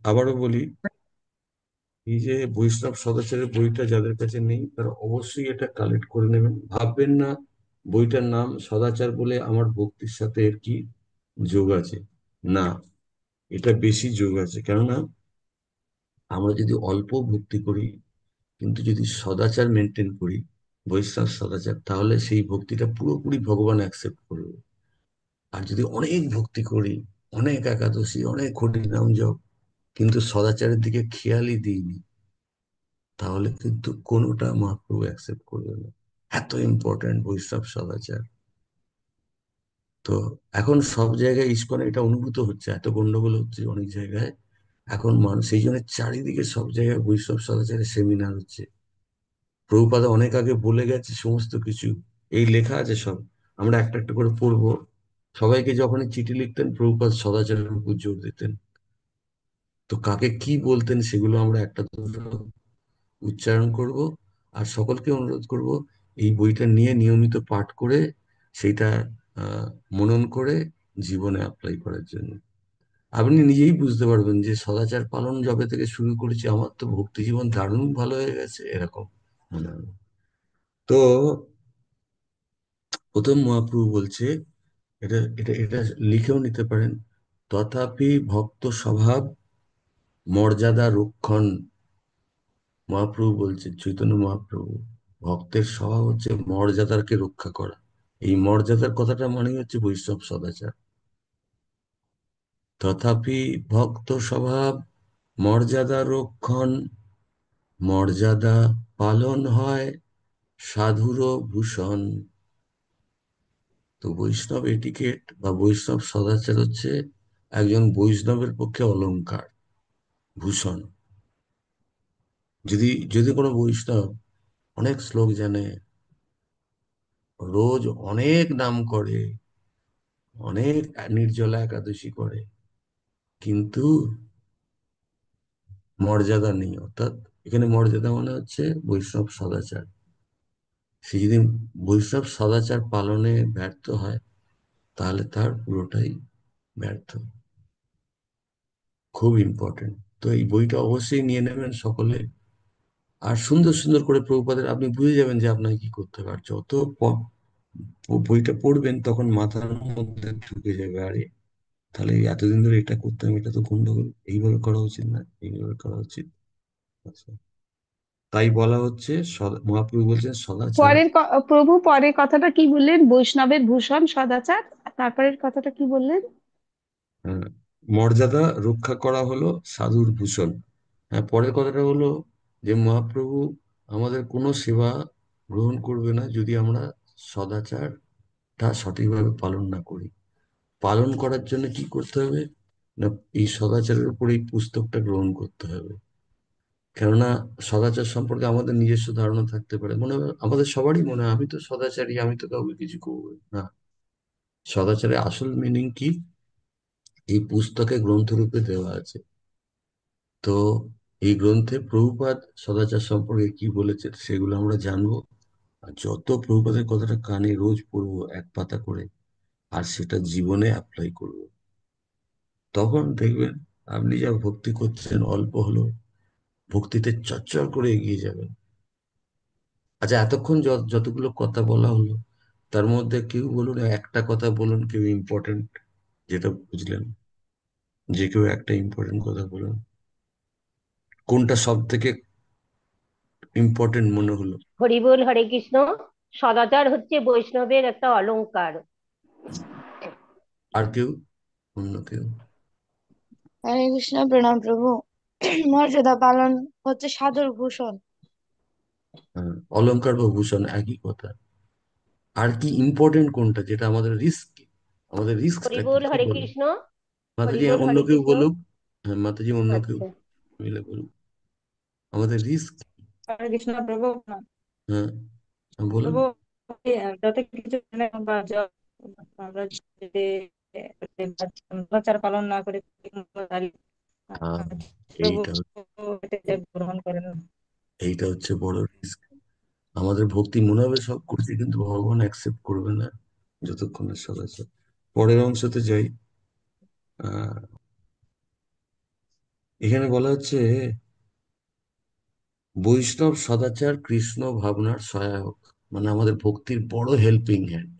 আবারও বলি, এই যে বৈষ্ণব সদাচারের বইটা যাদের কাছে নেই তারা অবশ্যই এটা কালেক্ট করে নেবেন। ভাববেন না বইটার নাম সদাচার বলে আমার ভক্তির সাথে এর কি যোগ আছে। না, এটা বেশি যোগ আছে। কেননা আমরা যদি অল্প ভক্তি করি কিন্তু যদি সদাচার মেনটেন করি, বৈষ্ণব সদাচার, তাহলে সেই ভক্তিটা পুরোপুরি ভগবান অ্যাকসেপ্ট করবে। আর যদি অনেক ভক্তি করি, অনেক একাদশী, অনেক হরি নাম জপ, কিন্তু সদাচারের দিকে খেয়ালই দিইনি, তাহলে কিন্তু কোনোটা মহাপ্রভু অ্যাকসেপ্ট করবে না। এত ইম্পর্টেন্ট বৈষ্ণব সদাচার। তো এখন সব জায়গায় ইস্কনে এটা অনুভূত হচ্ছে, এত গন্ডগোল হচ্ছে অনেক জায়গায়। এখন মানুষ সেই জন্য চারিদিকে সব জায়গায় বৈষ্ণব সদাচারের সেমিনার হচ্ছে। প্রভুপাদা অনেক আগে বলে গেছে সমস্ত কিছু, এই লেখা আছে সব। আমরা একটা একটা করে পড়বো। সবাইকে যখনই চিঠি লিখতেন প্রভুপাদ সদাচারের উপর জোর দিতেন। তো কাকে কি বলতেন সেগুলো আমরা একটা দুটো উচ্চারণ করব। আর সকলকে অনুরোধ করব এই বইটা নিয়ে নিয়মিত পাঠ করে সেইটা আহ, মনন করে জীবনে অ্যাপ্লাই করার জন্য। আপনি নিজেই বুঝতে পারবেন যে সদাচার পালন যবে থেকে শুরু করেছি আমার তো ভক্তি জীবন দারুণ ভালো হয়ে গেছে, এরকম মনে হবে। তো প্রথম মহাপ্রভু বলছে, এটা এটা এটা লিখেও নিতে পারেন, তথাপি ভক্ত স্বভাব মর্যাদা রক্ষণ। মহাপ্রভু বলছে, চৈতন্য মহাপ্রভু, ভক্তের স্বভাব হচ্ছে মর্যাদাকে রক্ষা করা। এই মর্যাদার কথাটা মানে হচ্ছে বৈষ্ণব সদাচার। তথাপি ভক্ত স্বভাব মর্যাদা রক্ষণ, মর্যাদা পালন হয় সাধুর ভূষণ। তো বৈষ্ণব এটিকেট বা বৈষ্ণব সদাচার হচ্ছে একজন বৈষ্ণবের পক্ষে অলংকার, ভূষণ। যদি যদি কোনো বৈষ্ণব অনেক শ্লোক জানে, রোজ অনেক নাম করে, অনেক নির্জলা একাদশী করে, কিন্তু মর্যাদা নেই, অর্থাৎ এখানে মর্যাদা মানে হচ্ছে বৈষ্ণব সদাচার। সে যদি বৈষ্ণব সদাচার পালনে ব্যর্থ হয় তাহলে তার পুরোটাই ব্যর্থ। খুব ইম্পর্টেন্ট। তো এই বইটা অবশ্যই নিয়ে নেবেন সকলে। আর সুন্দর সুন্দর করে প্রভুপাদের আপনি বুঝে যাবেন যে আপনাকে কি করতে হবে। আর যত বইটা পড়বেন তখন মাথার মধ্যে ঢুকে যাবে, আরে তাহলে এতদিন ধরে এটা করতাম, এটা তো গন্ডগোল, এইভাবে করা উচিত না, এইভাবে করা উচিত। আচ্ছা, তাই বলা হচ্ছে মহাপ্রভু বলছেন সদাচার। প্রভু পরের কথাটা কি বললেন? বৈষ্ণবের ভূষণ সদাচার। তারপরের কথাটা কি বললেন? আহ, মর্যাদা রক্ষা করা হলো সাধুর ভূষণ। হ্যাঁ, পরের কথাটা হলো যে মহাপ্রভু আমাদের কোনো সেবা গ্রহণ করবে না যদি আমরা সদাচারটা সঠিকভাবে পালন না করি। পালন করার জন্য কি করতে হবে? না, এই সদাচারের উপর এই পুস্তকটা গ্রহণ করতে হবে। কেননা সদাচার সম্পর্কে আমাদের নিজস্ব ধারণা থাকতে পারে, মনে হয় আমাদের সবারই মনে হয় আমি তো সদাচারী, আমি তো কাউকে কিছু করবো না। সদাচারের আসল মিনিং কি এই পুস্তকে গ্রন্থরূপে দেওয়া আছে। তো এই গ্রন্থে প্রভুপাদ সদাচার সম্পর্কে কি বলেছে সেগুলো আমরা জানবো। আর যত প্রভুপাদের কথাটা কানে রোজ পড়বো এক পাতা করে, আর সেটা জীবনে অ্যাপ্লাই করব, তখন দেখবেন আপনি যা ভক্তি করছেন অল্প হলো, ভক্তিতে চচ্চর করে এগিয়ে যাবেন। আচ্ছা, এতক্ষণ যতগুলো কথা বলা হলো তার মধ্যে কেউ বলুন, একটা কথা বলুন, কেউ ইম্পর্টেন্ট যেটা বুঝলেন, যে কেউ একটা ইম্পর্টেন্ট কথা বলুন, কোনটা সব থেকে ইম্পর্টেন্ট মনে হলো। হরিবোল, হরে কৃষ্ণ। সদাচার হচ্ছে বৈষ্ণবের একটা অলংকার। আর কেউ, অন্য কেউ? হরে কৃষ্ণ, প্রণাম প্রভু। মর্যাদা পালন হচ্ছে সাধুর ভূষণ। হ্যাঁ, অলংকার বা ভূষণ একই কথা। আর কি ইম্পর্টেন্ট কোনটা, যেটা আমাদের রিস্ক, আমাদের রিস্কটা কি হরিবোল, কি হরে বলো। কৃষ্ণ। মাতাজি, হরিবোল, অন্য হরে কেউ কৃষ্ণ। বলুক। হ্যাঁ মাতাজি, অন্য কেউ আচ্ছা। মিলে বলুক, আমাদের রিস্ক। হরে কৃষ্ণ প্রভু। হ্যাঁ, বলুন। প্রভু, যত কিছু মানে আমরা যদি সদাচার পালন না করে হ্যাঁ, প্রভু এইটা এটাকে গ্রহণ করেন না। এইটা হচ্ছে বড় রিস্ক। আমাদের ভক্তি মনে হবে সব করছি কিন্তু ভগবান অ্যাকসেপ্ট করবে না যতক্ষণ না সদাচার। পরের অংশতে যাই। আহ এখানে বলা হচ্ছে বৈষ্ণব সদাচার কৃষ্ণ ভাবনার সহায়ক, মানে আমাদের ভক্তির বড় হেল্পিং হ্যান্ড।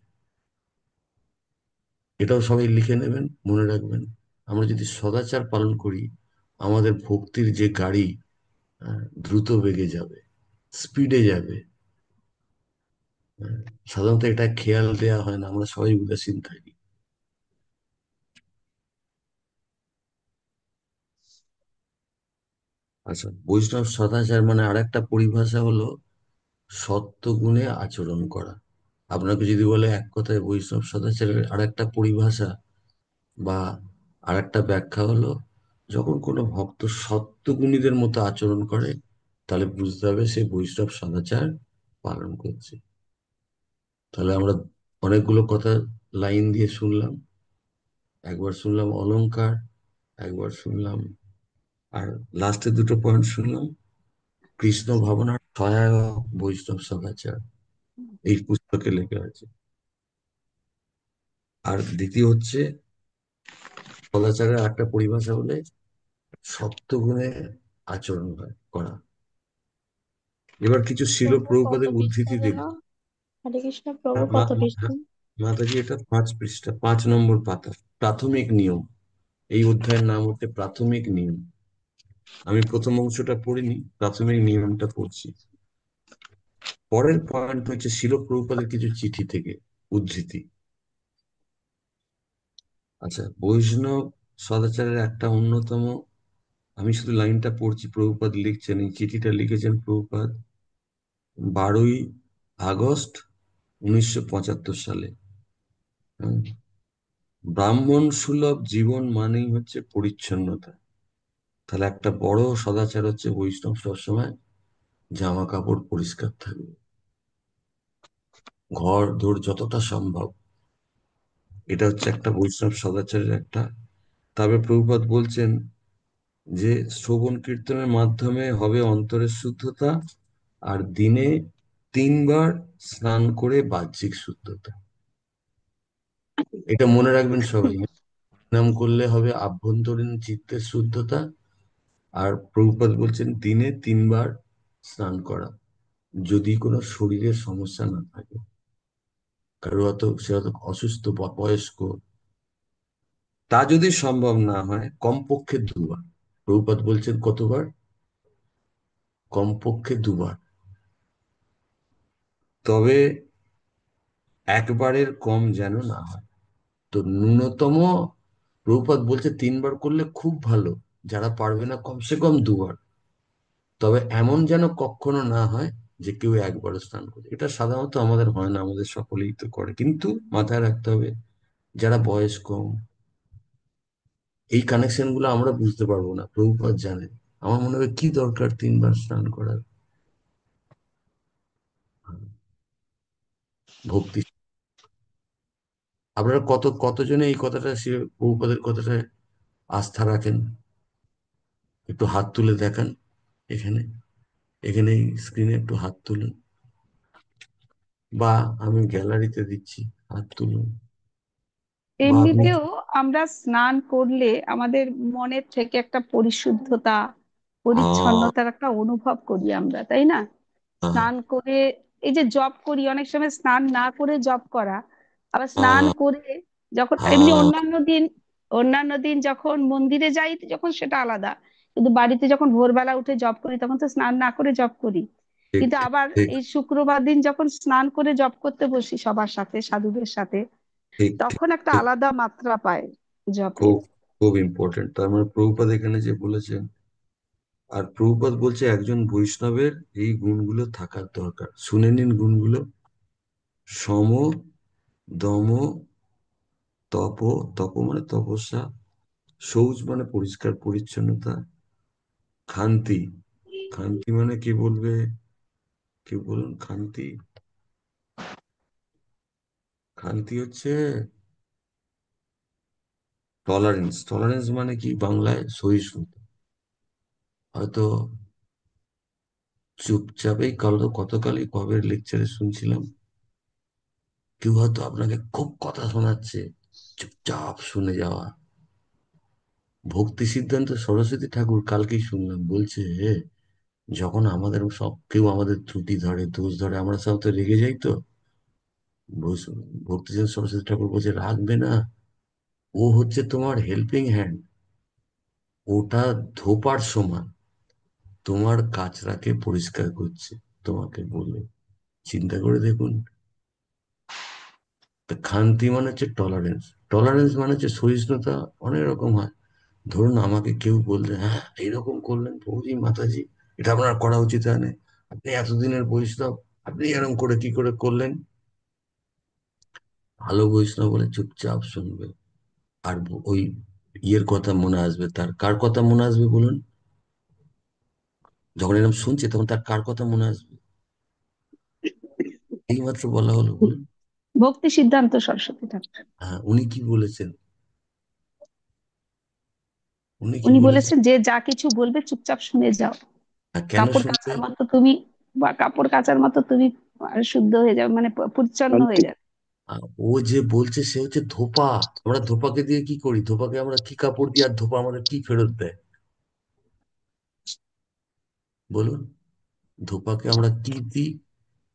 এটাও সবাই লিখে নেবেন, মনে রাখবেন। আমরা যদি সদাচার পালন করি, আমাদের ভক্তির যে গাড়ি দ্রুত বেগে যাবে, স্পিডে যাবে। হ্যাঁ, সাধারণত এটা খেয়াল দেওয়া হয় না, আমরা সবাই উদাসীন থাকি। আচ্ছা, বৈষ্ণব সদাচার মানে আরেকটা পরিভাষা হলো সত্যগুণে আচরণ করা। আপনাকে যদি বলে এক কথায় বৈষ্ণব সদাচারের আরেকটা পরিভাষা বা আরেকটা ব্যাখ্যা হলো, যখন কোনো ভক্ত সত্যগুণীদের মতো আচরণ করে, তাহলে বুঝতে হবে সে বৈষ্ণব সদাচার পালন করছে। তাহলে আমরা অনেকগুলো কথা লাইন দিয়ে শুনলাম। একবার শুনলাম অলংকার, একবার শুনলাম, আর লাস্টে দুটো পয়েন্ট শুনলাম কৃষ্ণ ভাবনার সহায়ক বৈষ্ণব সদাচার, এই পুস্তকে লেখা আছে। আর দ্বিতীয় হচ্ছে সদাচারের একটা পরিভাষা বলে সত্যগুণে আচরণ করা। এবার কিছু শিল প্রভু কত প্রভুপাদের পৃষ্ঠা উদ্ধৃতি গেল? দেখব। হরে কৃষ্ণ প্রভু কত পৃষ্ঠা? মাতাজি, এটা 5 পৃষ্ঠা, 5 নম্বর পাতা, প্রাথমিক নিয়ম। এই অধ্যায়ের নাম হচ্ছে প্রাথমিক নিয়ম। আমি প্রথম অংশটা পড়িনি, প্রাথমিক নিয়মটা পড়ছি। পরের পয়েন্ট হচ্ছে শিল প্রভুপাদের কিছু চিঠি থেকে উদ্ধৃতি। আচ্ছা, বৈষ্ণব সদাচারের একটা অন্যতম, আমি শুধু লাইনটা পড়ছি, প্রভুপাদ লিখছেন, এই চিঠিটা লিখেছেন প্রভুপাদ 12ই আগস্ট 1975 সালে। হুম। ব্রাহ্মণ সুলভ জীবন মানেই হচ্ছে পরিচ্ছন্নতা। তাহলে একটা বড় সদাচার হচ্ছে বৈষ্ণব সবসময় জামা কাপড় পরিষ্কার থাকবে, ঘর দোর যতটা সম্ভব। এটা হচ্ছে একটা বৈষ্ণব সদাচারের একটা। তবে প্রভুপাদ বলছেন যে শ্রবণ কীর্তনের মাধ্যমে হবে অন্তরের শুদ্ধতা, আর দিনে 3বার স্নান করে বাহ্যিক শুদ্ধতা। এটা মনে রাখবেন সবাই। নাম করলে হবে আভ্যন্তরীণ চিত্তের শুদ্ধতা, আর প্রভুপাদ বলছেন দিনে 3বার স্নান করা, যদি কোনো শরীরের সমস্যা না থাকে, কারো হয়তো সে হয়তো অসুস্থ বা বয়স্ক, তা যদি সম্ভব না হয় কমপক্ষে 2বার। প্রভুপাদ বলছেন কতবার? কমপক্ষে 2বার। তবে একবারের কম যেন না হয়। তো ন্যূনতম প্রভুপাদ বলছে 3বার করলে খুব ভালো, যারা পারবে না কমসে কম 2বার। তবে এমন যেন কখনো না হয় যে কেউ একবার স্নান করে। এটা সাধারণত আমাদের হয় না, আমাদের সকলেই তো করে, কিন্তু মাথায় রাখতে হবে যারা বয়স কম, এই কানেকশন গুলো আমরা বুঝতে পারবো না, প্রভুপাদ জানেন। আমার মনে হয় কি দরকার 3বার স্নান করার? ভক্তি। আপনারা কতজনে এই কথাটা, সে প্রভুপাদের কথাটা আস্থা রাখেন? একটু হাত তুলে দেখান। এখানে, এখানে স্ক্রিনে একটু হাত তুলুন, বা আমি গ্যালারিতে দিচ্ছি, হাত তুলুন। বা আপনি এমনিতেও আমরা স্নান করলে আমাদের মনের থেকে একটা পরিশুদ্ধতা, আহ পরিচ্ছন্নতার একটা অনুভব করি আমরা, তাই না? আহ স্নান করে, এই যে জপ করি, অনেক সময় স্নান না করে জপ করা, আবার স্নান আহ করে যখন এমনি আহ অন্যান্য দিন যখন মন্দিরে যাই যখন সেটা আলাদা, কিন্তু বাড়িতে যখন ভোরবেলা উঠে জপ করি তখন তো স্নান না করে জপ করি। ঠিক কিন্তু আবার ঠিক এই শুক্রবার দিন যখন স্নান করে জপ করতে বসি সবার সাথে, সাধুদের সাথে, ঠিক ঠিক তখন একটা ঠিক। আলাদা মাত্রা পায় জপের। খুব খুব ইম্পর্টেন্ট। তার মানে প্রভুপাদ এখানে যে বলেছেন, আর প্রভুপাদ বলছে একজন বৈষ্ণবের এই গুণগুলো থাকার দরকার। শুনে নিন গুণগুলো: সম, দম, তপ, তপ মানে তপস্যা, শৌচ মানে পরিষ্কার পরিচ্ছন্নতা, ক্ষান্তি, ক্ষান্তি মানে কি বলবে, কি বলুন ক্ষান্তি? ক্ষান্তি হচ্ছে টলারেন্স। টলারেন্স মানে কি বাংলায়? সহিষ্ণুতা। হয়তো চুপচাপেই গতকালই কবের লেকচারে শুনছিলাম, কেউ হয়তো আপনাকে খুব কথা শোনাচ্ছে, চুপচাপ শুনে যাওয়া, ভক্তি সিদ্ধান্ত সরস্বতী ঠাকুর কালকেই শুনলাম বলছে, যখন আমাদের সব কেউ আমাদের ত্রুটি ধরে, দোষ ধরে, আমরা সব তো রেগে যাই তো। ভক্তি সিদ্ধান্ত সরস্বতী ঠাকুর বলছে রাখবে না, ও হচ্ছে তোমার হেল্পিং হ্যান্ড, ওটা ধোপার সমান, তোমার কাচরাকে পরিষ্কার করছে তোমাকে বলে। চিন্তা করে দেখুন। তা খান্তি মানে হচ্ছে টলারেন্স। টলারেন্স মানে হচ্ছে সহিষ্ণুতা। অনেক রকম হয়। ধরুন আমাকে কেউ বললে, হ্যাঁ এইরকম করলেন প্রভুজি, মাতাজি, এটা আপনার করা উচিত হয় না, আপনি এতদিনের বৈষ্ণব, আপনি এরকম করে কি করে করলেন। ভালো বৈষ্ণব বলে চুপচাপ শুনবে। আর ওই ইয়ের কথা মনে আসবে তার। কার কথা মনে আসবে বলুন? যখন এরকম শুনছে তখন তার কার কথা মনে আসবে? এইমাত্র বলা হলো, বলুন। ভক্তি সিদ্ধান্ত সরস্বতী ঠাকুর। হ্যাঁ, উনি কি বলেছেন? উনি কি উনি বলেছেন? বলেছেন যে যা কিছু বলবে চুপচাপ শুনে যাও। কেন কাপড় শুনবে? কাচার মতো তুমি, বা কাপড় কাচার মতো তুমি শুদ্ধ হয়ে যাবে, মানে পরিচ্ছন্ন হয়ে যাবে। ও যে বলছে সে হচ্ছে ধোপা। আমরা ধোপাকে দিয়ে কি করি? ধোপাকে আমরা কি কাপড় দিই, আর ধোপা আমাদের কি ফেরত দেয় বলুন? ধোপাকে আমরা কি দিই,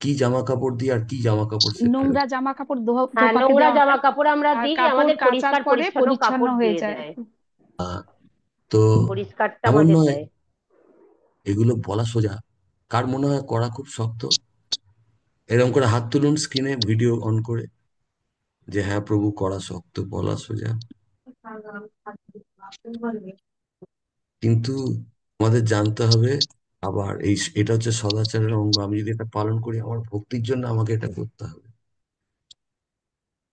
কি জামা কাপড় দিই, আর কি জামা কাপড় সে ফেরত নোংরা জামা কাপড় হ্যাঁ, ধোপাকে নোংরা দেওয়া জামা হয়, কাপড় আমরা আর দিই, কাপড় আমাদের কাচার পরিষ্কার পরে পরিচ্ছন্ন পরিচ্ছন্ন কাপড় হয়ে দিয়ে যায়। দেয়। দেয়। তো পরিষ্কারটা এমন আমাদের নয়, দেয়। এগুলো বলা সোজা। কার মনে হয় করা খুব শক্ত? এরকম করে হাত তুলুন স্ক্রিনে ভিডিও অন করে, যে হ্যাঁ প্রভু করা শক্ত, বলা সোজা। কিন্তু আমাদের জানতে হবে, আবার এটা হচ্ছে সদাচারের অঙ্গ। আমি যদি এটা পালন করি, আমার ভক্তির জন্য আমাকে এটা করতে হবে।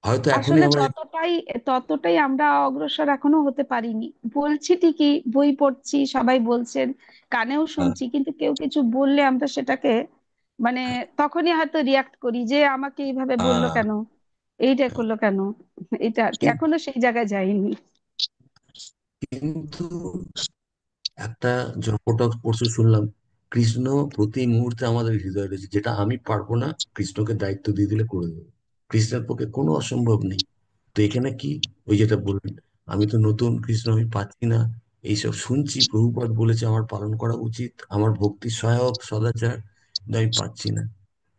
হয়তো এখনই আসলে আমরা ততটাই ততটাই আমরা অগ্রসর এখনো হতে পারিনি। বলছি ঠিকই, বই পড়ছি, সবাই বলছেন, কানেও আহ, শুনছি, কিন্তু কেউ কিছু বললে আমরা সেটাকে মানে তখনই হয়তো রিয়াক্ট করি যে আমাকে এইভাবে বললো আহ, কেন, এইটা করলো কেন। এটা আর কি, কিন- এখনো সেই জায়গায় যাইনি। কিন্তু একটা ওটা পরশু শুনলাম, কৃষ্ণ প্রতি মুহূর্তে আমাদের হৃদয়ে রয়েছে। যেটা আমি পারবো না, কৃষ্ণকে দায়িত্ব দিয়ে দিলে করে দেবে। কৃষ্ণের পক্ষে কোনো অসম্ভব নেই। তো এখানে কি, ওই যেটা বললেন, আমি তো নতুন, কৃষ্ণ আমি পাচ্ছি না, এইসব শুনছি, প্রভুপাদ বলেছে আমার পালন করা উচিত, আমার ভক্তি সহায়ক সদাচার, কিন্তু আমি পাচ্ছি না।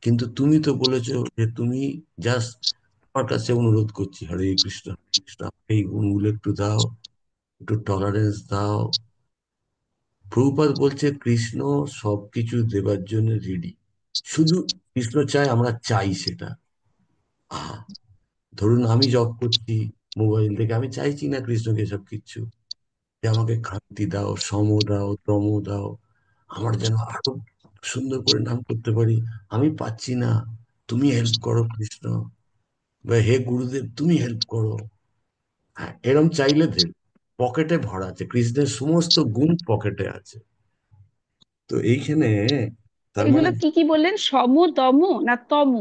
কিন্তু তুমি তো বলেছো যে তুমি জাস্ট, আমার কাছে অনুরোধ করছি, হরে কৃষ্ণ হরে কৃষ্ণ, এই গুণগুলো একটু দাও, একটু টলারেন্স দাও। প্রভুপাদ বলছে কৃষ্ণ সবকিছু দেবার জন্য রেডি, শুধু কৃষ্ণ চায় আমরা চাই সেটা। আহা, ধরুন আমি জব করছি মোবাইল থেকে, আমি চাইছি না কৃষ্ণকে সব কিছু, যে আমাকে খান্তি দাও, সম দাও, দম দাও, আমার যেন আরো সুন্দর করে নাম করতে পারি। আমি পাচ্ছি না, তুমি হেল্প করো কৃষ্ণ, বা হে গুরুদেব তুমি হেল্প করো। হ্যাঁ, এরম চাইলে দেব। পকেটে ভরা আছে, কৃষ্ণের সমস্ত গুণ পকেটে আছে। তো এইখানে তার মানে এগুলো কি কি বললেন, সম দম না তম?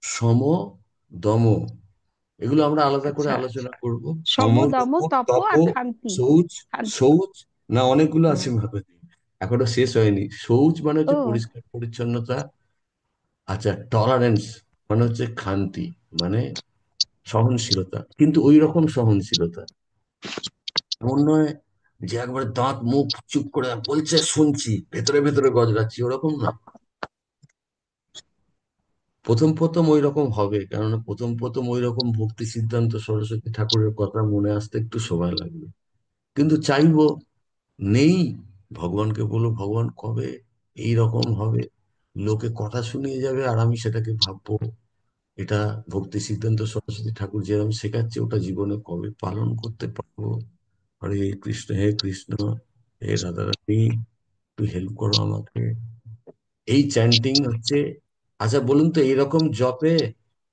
সম, দম, এগুলো আমরা আলাদা করে আচ্ছা আলোচনা আচ্ছা, করব। সম সম, দম দম, তপ তপ, আর খান্তি। শৌচ। খান্তি। শৌচ না, অনেকগুলো হুম। আছে ভাবে, এখনো শেষ হয়নি। শৌচ মানে হচ্ছে ও, পরিষ্কার পরিচ্ছন্নতা। আচ্ছা, টলারেন্স মানে হচ্ছে খান্তি, মানে সহনশীলতা, কিন্তু ওই রকম সহনশীলতা, এমন নয় যে একবার দাঁত মুখ চুপ করে বলছে শুনছি, ভেতরে ভেতরে গজরাচ্ছি, ওরকম না। প্রথম প্রথম ওই রকম হবে, কেননা প্রথম প্রথম ওই রকম ভক্তি সিদ্ধান্ত সরস্বতী ঠাকুরের কথা মনে আসতে একটু সময় লাগবে। কিন্তু চাইবো নেই, ভগবানকে বলো ভগবান কবে এই রকম হবে, লোকে কথা শুনিয়ে যাবে আর আমি সেটাকে ভাববো, এটা ভক্তি সিদ্ধান্ত সরস্বতী ঠাকুর যেরকম শেখাচ্ছে ওটা জীবনে কবে পালন করতে পারবো। হরে কৃষ্ণ, হে কৃষ্ণ, হে রাধা রানী, একটু হেল্প করো আমাকে, এই চ্যান্টিং হচ্ছে। আচ্ছা বলুন তো, এইরকম জপে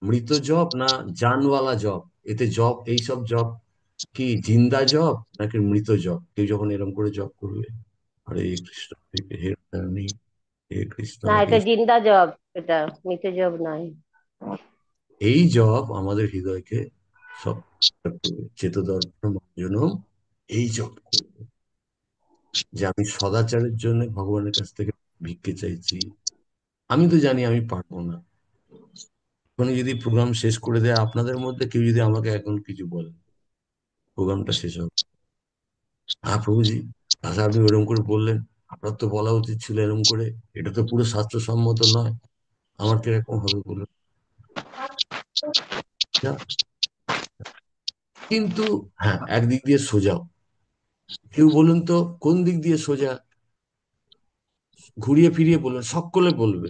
মৃত জপ না জানওয়ালা জপ? এতে জপ, এইসব জপ কি জিন্দা জপ নাকি মৃত জপ? কেউ যখন এরকম করে জপ করবে, হরে কৃষ্ণ, হে রানী, হে কৃষ্ণ, না, হে, এটা জিন্দা জব, এটা মৃত জব নয়। এই জপ আমাদের হৃদয়কে সব চেতদর্পণ মঞ্জনম, এই জপ করবে, যে আমি সদাচারের জন্য ভগবানের কাছ থেকে ভিক্ষে চাইছি। আমি তো জানি আমি পারবো না। এখনই যদি প্রোগ্রাম শেষ করে দেয়, আপনাদের মধ্যে কেউ যদি আমাকে এখন কিছু বলে, প্রোগ্রামটা শেষ হবে। হ্যাঁ প্রভুজি, আচ্ছা আপনি ওরকম করে বললেন, আপনার তো বলা উচিত ছিল এরকম করে। এটা তো পুরো শাস্ত্রসম্মত নয়, আমার কিরকম হবে বলুন? না, কিন্তু হ্যাঁ একদিক দিয়ে সোজাও। কেউ বলুন তো কোন দিক দিয়ে সোজা, ঘুরিয়ে ফিরিয়ে বলুন, সকলে বলবে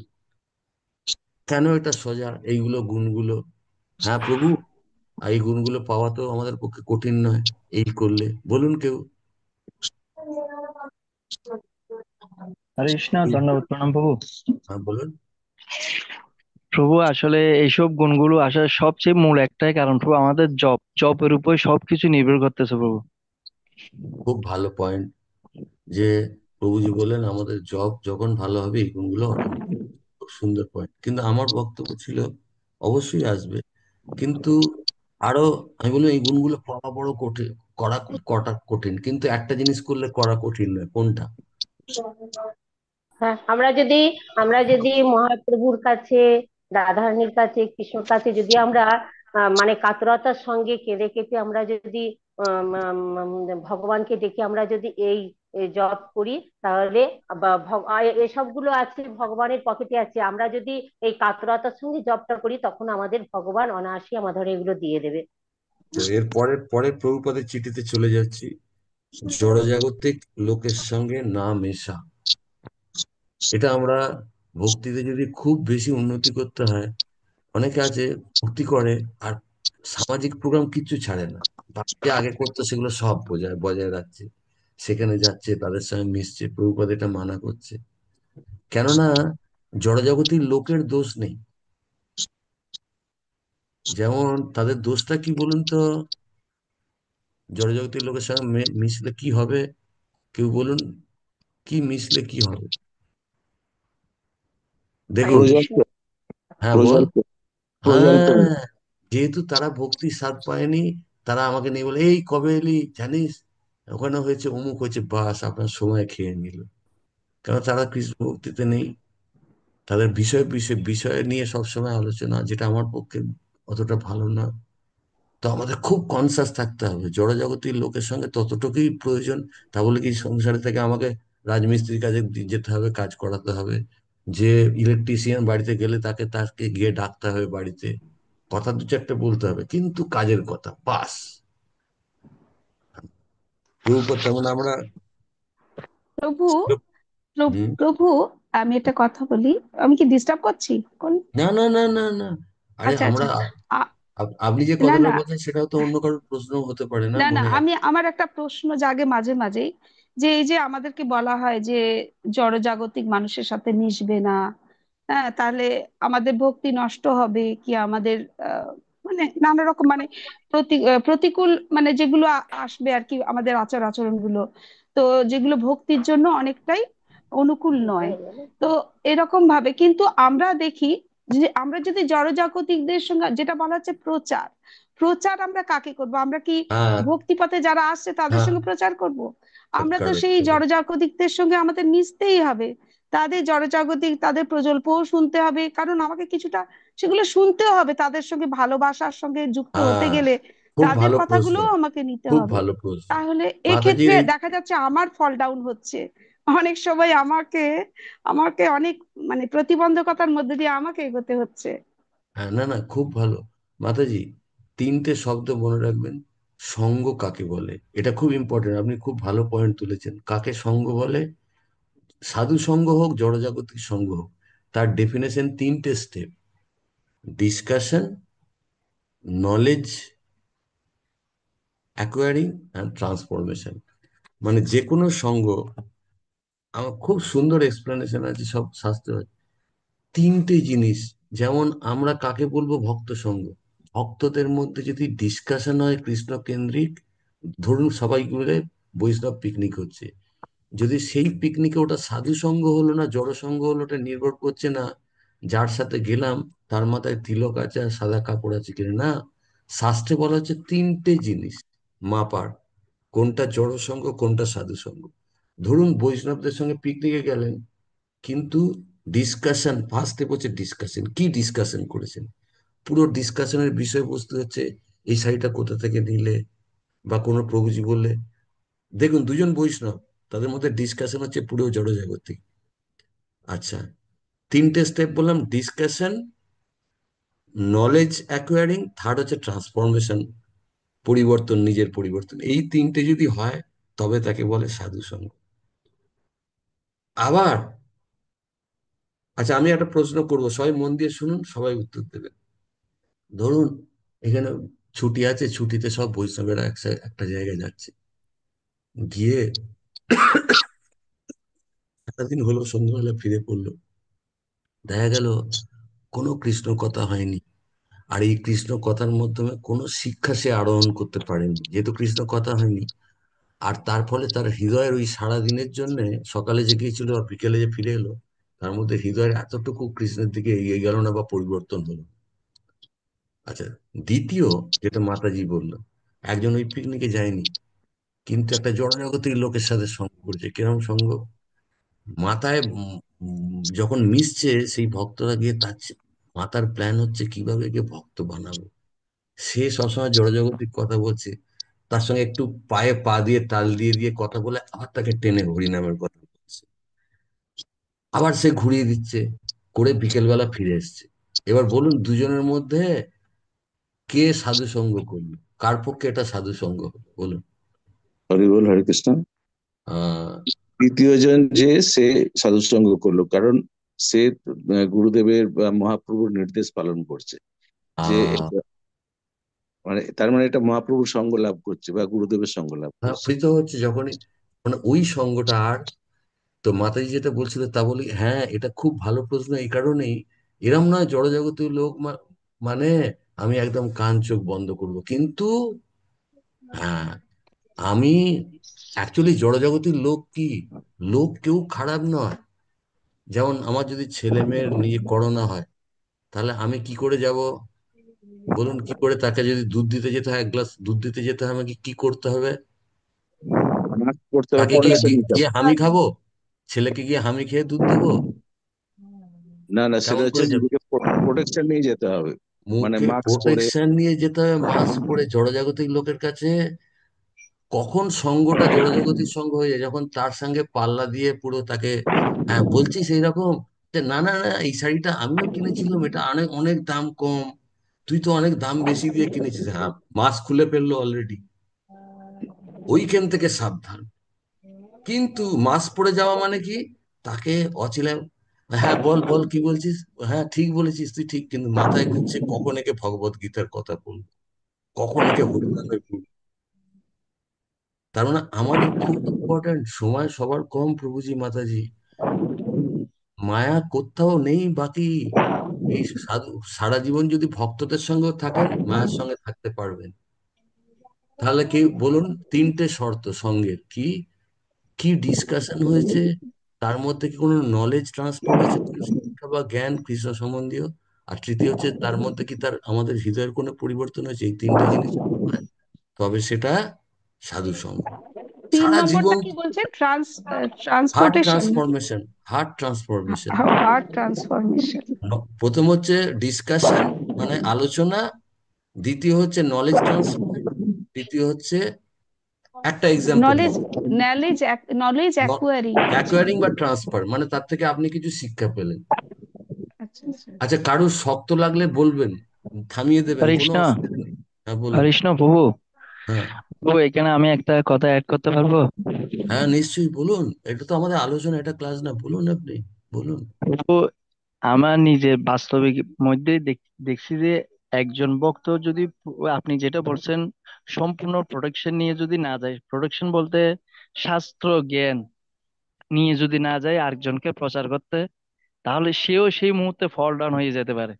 কেন এটা সোজা এইগুলো গুণগুলো। হ্যাঁ প্রভু, আর এই গুণগুলো পাওয়া তো আমাদের পক্ষে কঠিন নয়, এই করলে বলুন কেউ। হরে কৃষ্ণ, এই, দণ্ডবত প্রণাম প্রভু। হ্যাঁ বলুন। প্রভু আসলে এইসব গুণগুলো আসার সবচেয়ে মূল একটাই কারণ প্রভু, আমাদের জবের উপর সবকিছু নির্ভর করতেছে প্রভু। খুব ভালো পয়েন্ট, যে প্রভুজি বললেন আমাদের জব যখন ভালো হবে এই গুণগুলো অটোমেটিক। খুব সুন্দর পয়েন্ট, কিন্তু আমার বক্তব্য ছিল অবশ্যই আসবে, কিন্তু আরো আমি বলবো এই গুণগুলো পাওয়া বড় কঠিন, করা কটা কঠিন, কিন্তু একটা জিনিস করলে করা কঠিন নয়, কোনটা? হ্যাঁ, আমরা যদি মহাপ্রভুর কাছে, রাধারানীর কাছে, কৃষ্ণর কাছে যদি আমরা মানে কাতরতার সঙ্গে কেঁদে কেটে আমরা যদি ভগবানকে ডেকে আমরা যদি এই জপ করি, তাহলে এসবগুলো আছে ভগবানের পকেটে আছে। আমরা যদি এই কাতরতার সঙ্গে জপটা করি, তখন আমাদের ভগবান অনায়াসে আমাদের এগুলো দিয়ে দেবে। তো এর পরের পরের প্রভুপাদের চিঠিতে চলে যাচ্ছি। জড়জাগতিক লোকের সঙ্গে না মেশা, এটা আমরা ভক্তিতে যদি খুব বেশি উন্নতি করতে হয়, অনেকে আছে ভক্তি করে আর সামাজিক প্রোগ্রাম কিচ্ছু ছাড়ে না, যে আগে করতো সেগুলো সব বজায় বজায় রাখছে, সেখানে যাচ্ছে তাদের সঙ্গে মিশছে। প্রভুপাদ এটা মানা করছে, কেননা জড়জগতির লোকের দোষ নেই। যেমন তাদের দোষটা কি বলুন তো? জড়জগতির লোকের সঙ্গে মিশলে কি হবে? কেউ বলুন, কি মিশলে কি হবে? হরে দেখুন, কৃষ্ণ। হ্যাঁ বল। হ্যাঁ, যেহেতু তারা ভক্তির স্বাদ পায়নি, তারা আমাকে নিয়ে বলে এই কবে এলি জানিস, ওখানে হয়েছে অমুক হয়েছে, বাস আপনার সময় খেয়ে নিল। কারণ তারা কৃষ্ণ ভক্তিতে নেই, তাদের বিষয় নিয়ে সবসময় আলোচনা, যেটা আমার পক্ষে অতটা ভালো না। তো আমাদের খুব কনসাস থাকতে হবে, জড়জগতির লোকের সঙ্গে ততটুকুই প্রয়োজন। তা বলে কি সংসারে থেকে আমাকে রাজমিস্ত্রির কাজে যেতে হবে, কাজ করাতে হবে? যে ইলেকট্রিশিয়ান বাড়িতে গেলে তাকে তাকে গিয়ে ডাকতে হবে বাড়িতে, কথা দু চারটে বলতে হবে, কিন্তু কাজের কথা বাস। প্রভুপদ তেমন আমরা। প্রভু, প্রভু, আমি একটা কথা বলি। আমি কি ডিস্টার্ব করছি কোন? না না না না না, আরে আচ্ছা আচ্ছা। আমরা আ- আপনি যে না কথাটা না, বলছেন সেটাও তো অন্য কারোর প্রশ্ন হতে পারে না না না, মনে আমি আমার একটা প্রশ্ন জাগে মাঝে মাঝেই, যে এই যে আমাদেরকে বলা হয় যে জড়জাগতিক মানুষের সাথে মিশবে না, হ্যাঁ, তাহলে আমাদের ভক্তি নষ্ট হবে কি আমাদের মানে নানা রকম মানে প্রতিকূল মানে যেগুলো আসবে আর কি আমাদের আচার আচরণ গুলো, তো যেগুলো ভক্তির জন্য অনেকটাই অনুকূল এটা নয়। হয়ে গেল। তো এরকম ভাবে কিন্তু আমরা দেখি যে আমরা যদি জড়জাগতিকদের সঙ্গে, যেটা বলা হচ্ছে প্রচার, প্রচার আমরা কাকে করব? আমরা কি হ্যাঁ ভক্তিপথে যারা আসছে তাদের হ্যাঁ, সঙ্গে প্রচার করব? আমরা তো কারেক্ট সেই কারেক্ট। জড়জাগতিকদের সঙ্গে আমাদের মিশতেই হবে, তাদের জড়জাগতিক তাদের প্রজল্পও শুনতে হবে, কারণ আমাকে কিছুটা সেগুলো শুনতেও হবে, তাদের সঙ্গে ভালোবাসার সঙ্গে যুক্ত হতে হ্যাঁ, গেলে খুব তাদের ভালো প্রশ্ন, কথাগুলোও আমাকে নিতে খুব হবে। ভালো প্রশ্ন তাহলে মাতাজির এক্ষেত্রে এই। দেখা যাচ্ছে আমার ফল ডাউন হচ্ছে অনেক সময়, আমাকে আমাকে অনেক মানে প্রতিবন্ধকতার মধ্যে দিয়ে আমাকে এগোতে হচ্ছে। হ্যাঁ, না না, খুব ভালো মাতাজি। তিনটে শব্দ মনে রাখবেন, সঙ্গ কাকে বলে, এটা খুব ইম্পর্টেন্ট, আপনি খুব ভালো পয়েন্ট তুলেছেন। কাকে সঙ্গ বলে? সাধু সঙ্গ হোক জড়জাগতিক সঙ্গ হোক, তার ডেফিনেশন তিনটে step: discussion, knowledge acquiring and transformation. মানে যে কোনো সঙ্গ, আমার খুব সুন্দর এক্সপ্লেনেশন আছে সব শাস্ত্রে। তিনটে জিনিস, যেমন আমরা কাকে বলবো ভক্ত সঙ্গ, ভক্তদের মধ্যে যদি ডিসকাশন হয় কৃষ্ণ কেন্দ্রিক, ধরুন সবাই মিলে বৈষ্ণব পিকনিক হচ্ছে, যদি সেই পিকনিকে ওটা সাধু সঙ্গ হলো না জড় সঙ্গ হলো, ওটা নির্ভর করছে না যার সাথে গেলাম তার মাথায় তিলক আছে আর সাদা কাপড় আছে কিনা, না। শাস্ত্রে বলা হচ্ছে তিনটে জিনিস মাপার, কোনটা জড় সঙ্গ কোনটা সাধু সঙ্গ। ধরুন বৈষ্ণবদের সঙ্গে পিকনিকে গেলেন, কিন্তু ডিসকাশন ফার্স্টে বলছে, ডিসকাশন কি ডিসকাশন করেছেন, পুরো ডিসকাশনের বিষয়বস্তু হচ্ছে এই শাড়িটা কোথা থেকে নিলে, বা কোনো প্রভুজি বললে দেখুন, দুজন বৈষ্ণব, তাদের মধ্যে ডিসকাশন হচ্ছে পুরো জড়জাগতিক। আচ্ছা, তিনটে স্টেপ বললাম: ডিসকাশন, নলেজ অ্যাকোয়ারিং, থার্ড হচ্ছে ট্রান্সফরমেশন, পরিবর্তন, নিজের পরিবর্তন। এই তিনটে যদি হয় তবে তাকে বলে সাধু সঙ্গ। আবার, আচ্ছা, আমি একটা প্রশ্ন করবো, সবাই মন দিয়ে শুনুন, সবাই উত্তর দেবেন। ধরুন এখানে ছুটি আছে, ছুটিতে সব বৈষ্ণবেরা একটা জায়গায় যাচ্ছে, গিয়ে সারাদিন হলো, সন্ধ্যাবেলা ফিরে পড়লো, দেখা গেল কোনো কৃষ্ণ কথা হয়নি। আর এই কৃষ্ণ কথার মাধ্যমে কোনো শিক্ষা সে আরোহণ করতে পারেনি, যেহেতু কৃষ্ণ কথা হয়নি। আর তার ফলে তার হৃদয়ের ওই সারা দিনের জন্য, সকালে যে গিয়েছিল আর বিকেলে যে ফিরে এলো, তার মধ্যে হৃদয়ের এতটুকু কৃষ্ণের দিকে এগিয়ে গেল না বা পরিবর্তন হলো। আচ্ছা, দ্বিতীয় যেটা মাতাজি বললো, একজন ওই পিকনিকে যায়নি, কিন্তু একটা জনজাগতিক লোকের সাথে সঙ্গ করেছে। কিরকম সঙ্গ? মাথায় যখন মিশছে, সেই ভক্তরা গিয়ে তার মাথার প্ল্যান হচ্ছে কিভাবে একে ভক্ত বানাবো। সে সবসময় জড়জাগতিক কথা বলছে, তার সঙ্গে একটু পায়ে পা দিয়ে তাল দিয়ে দিয়ে কথা বলে আবার তাকে টেনে হরিনামের কথা বলছে, আবার সে ঘুরিয়ে দিচ্ছে, করে বিকেলবেলা ফিরে এসছে। এবার বলুন, দুজনের মধ্যে কে সাধু সঙ্গ করলো? কার পক্ষে এটা সাধু সঙ্গ হলো বলুন? হরি বল, হরে কৃষ্ণ। আহ তৃতীয় জন যে, সে সাধুসঙ্গ করলো, কারণ সে গুরুদেবের বা মহাপ্রভুর নির্দেশ পালন করছে, যে আহ মানে তার মানে এটা মহাপ্রভুর সঙ্গ লাভ করছে বা গুরুদেবের সঙ্গ লাভ করছে। পৃথক হচ্ছে যখনই, মানে ওই সঙ্গটা। আর তো মাতাজি যেটা বলছিল তা বলি, হ্যাঁ, এটা খুব ভালো প্রশ্ন। এই কারণেই, এরম নয় জড়জাগতীয় লোক মানে আমি একদম কান চোখ বন্ধ করব, কিন্তু হ্যাঁ, আমি অ্যাকচুয়ালি জড়জগতের লোক কি, লোক কেউ খারাপ নয়। যেমন আমার যদি ছেলে মেয়ের নিয়ে করোনা হয়, তাহলে আমি কি করে যাব বলুন? কি করে তাকে যদি দুধ দিতে যেতে হয়, এক গ্লাস দুধ দিতে যেতে হয়, আমাকে কি করতে হবে? মাস্ক পরতে হবে, তাকে গিয়ে প্রোটেকশন নিতে গিয়ে হবে। হামি খাবো? ছেলেকে গিয়ে হামি খেয়ে দুধ দেবো? না না, সেটা কেমন হচ্ছে করে যাবে? নিজেকে প্রোটেকশন নিয়ে যেতে হবে, মানে মুখে মাস্ক পরে। প্রোটেকশন নিয়ে যেতে হবে, মাস্ক পরে। জড়জাগতিক লোকের কাছে কখন সঙ্গটা জড়জগতির সঙ্গ হয়ে যায়? যখন তার সঙ্গে পাল্লা দিয়ে পুরো তাকে, হ্যাঁ বলছি সেই রকম, যে না না না, এই শাড়িটা আমিও কিনেছিলাম, এটা অনেক অনেক দাম কম, তুই তো অনেক দাম বেশি দিয়ে কিনেছিস। হ্যাঁ, মাস্ক খুলে ফেললো অলরেডি। ওইখান থেকে সাবধান। কিন্তু মাস্ক পরে যাওয়া মানে কি? তাকে অচিলায়, হ্যাঁ বল বল কি বলছিস, হ্যাঁ ঠিক বলেছিস তুই, ঠিক, কিন্তু মাথায় ঘুরছে কখন একে ভগবত গীতার কথা বলবো, কখন একে হরিনামে বলবো। তার মানে আমারই খুব ইম্পর্ট্যান্ট, সময় সবার কম প্রভুজি মাতাজি, মায়া কোথাও নেই বাকি। এই সাধু সারা জীবন যদি ভক্তদের সঙ্গে থাকেন, মায়ের সঙ্গে থাকতে পারবেন। তাহলে কি বলুন, তিনটে শর্ত সঙ্গের কি কি ডিসকাশন হয়েছে, তার মধ্যে কি কোনো নলেজ ট্রান্সফার হয়েছে, কোনো শিক্ষা বা জ্ঞান কৃষ্ণ সম্বন্ধীয়, আর তৃতীয় হচ্ছে তার মধ্যে কি তার আমাদের হৃদয়ের কোনো পরিবর্তন হয়েছে। এই তিনটে জিনিস হয়, তবে সেটা সাধু সঙ্গ। তিন সারা নম্বরটা জীবন কি বলছেন? হার্ট ট্রান্সপোর্টেশন নাকি? Transformation, heart transformation. Heart transformation. প্রথম হচ্ছে ডিসকাশন, মানে আলোচনা। দ্বিতীয় হচ্ছে নলেজ ট্রান্সফার। তৃতীয় হচ্ছে, একটা এক্সাম্পল নলেজ, দিই, নলেজ অ্যাকুয়ারিং হচ্ছে। অ্যাকোয়ারিং বা ট্রান্সফার, মানে তার থেকে আপনি কিছু শিক্ষা পেলেন। আচ্ছা আচ্ছা আচ্ছা, আচ্ছা। কারোর শক্ত লাগলে বলবেন, থামিয়ে দেবেন, কোনো হরিষ্ণ, অসুবিধা নেই। হ্যাঁ বলুন। হরিষ্ণ প্রভু। হ্যাঁ প্রভু, এখানে আমি একটা কথা অ্যাড করতে পারবো? হ্যাঁ, নিশ্চয়ই বলুন, এটা তো আমাদের আলোচনা, এটা ক্লাস না, বলুন আপনি, বলুন। প্রভু, আমার নিজের বাস্তবিক মধ্যে দেখছি যে একজন ভক্ত যদি আপনি যেটা বলছেন সম্পূর্ণ প্রোটেকশন নিয়ে যদি না যায়, প্রোটেকশন বলতে শাস্ত্র জ্ঞান নিয়ে যদি না যায় আরেকজনকে প্রচার করতে, তাহলে সেও সেই মুহূর্তে ফল ডাউন হয়ে যেতে পারে।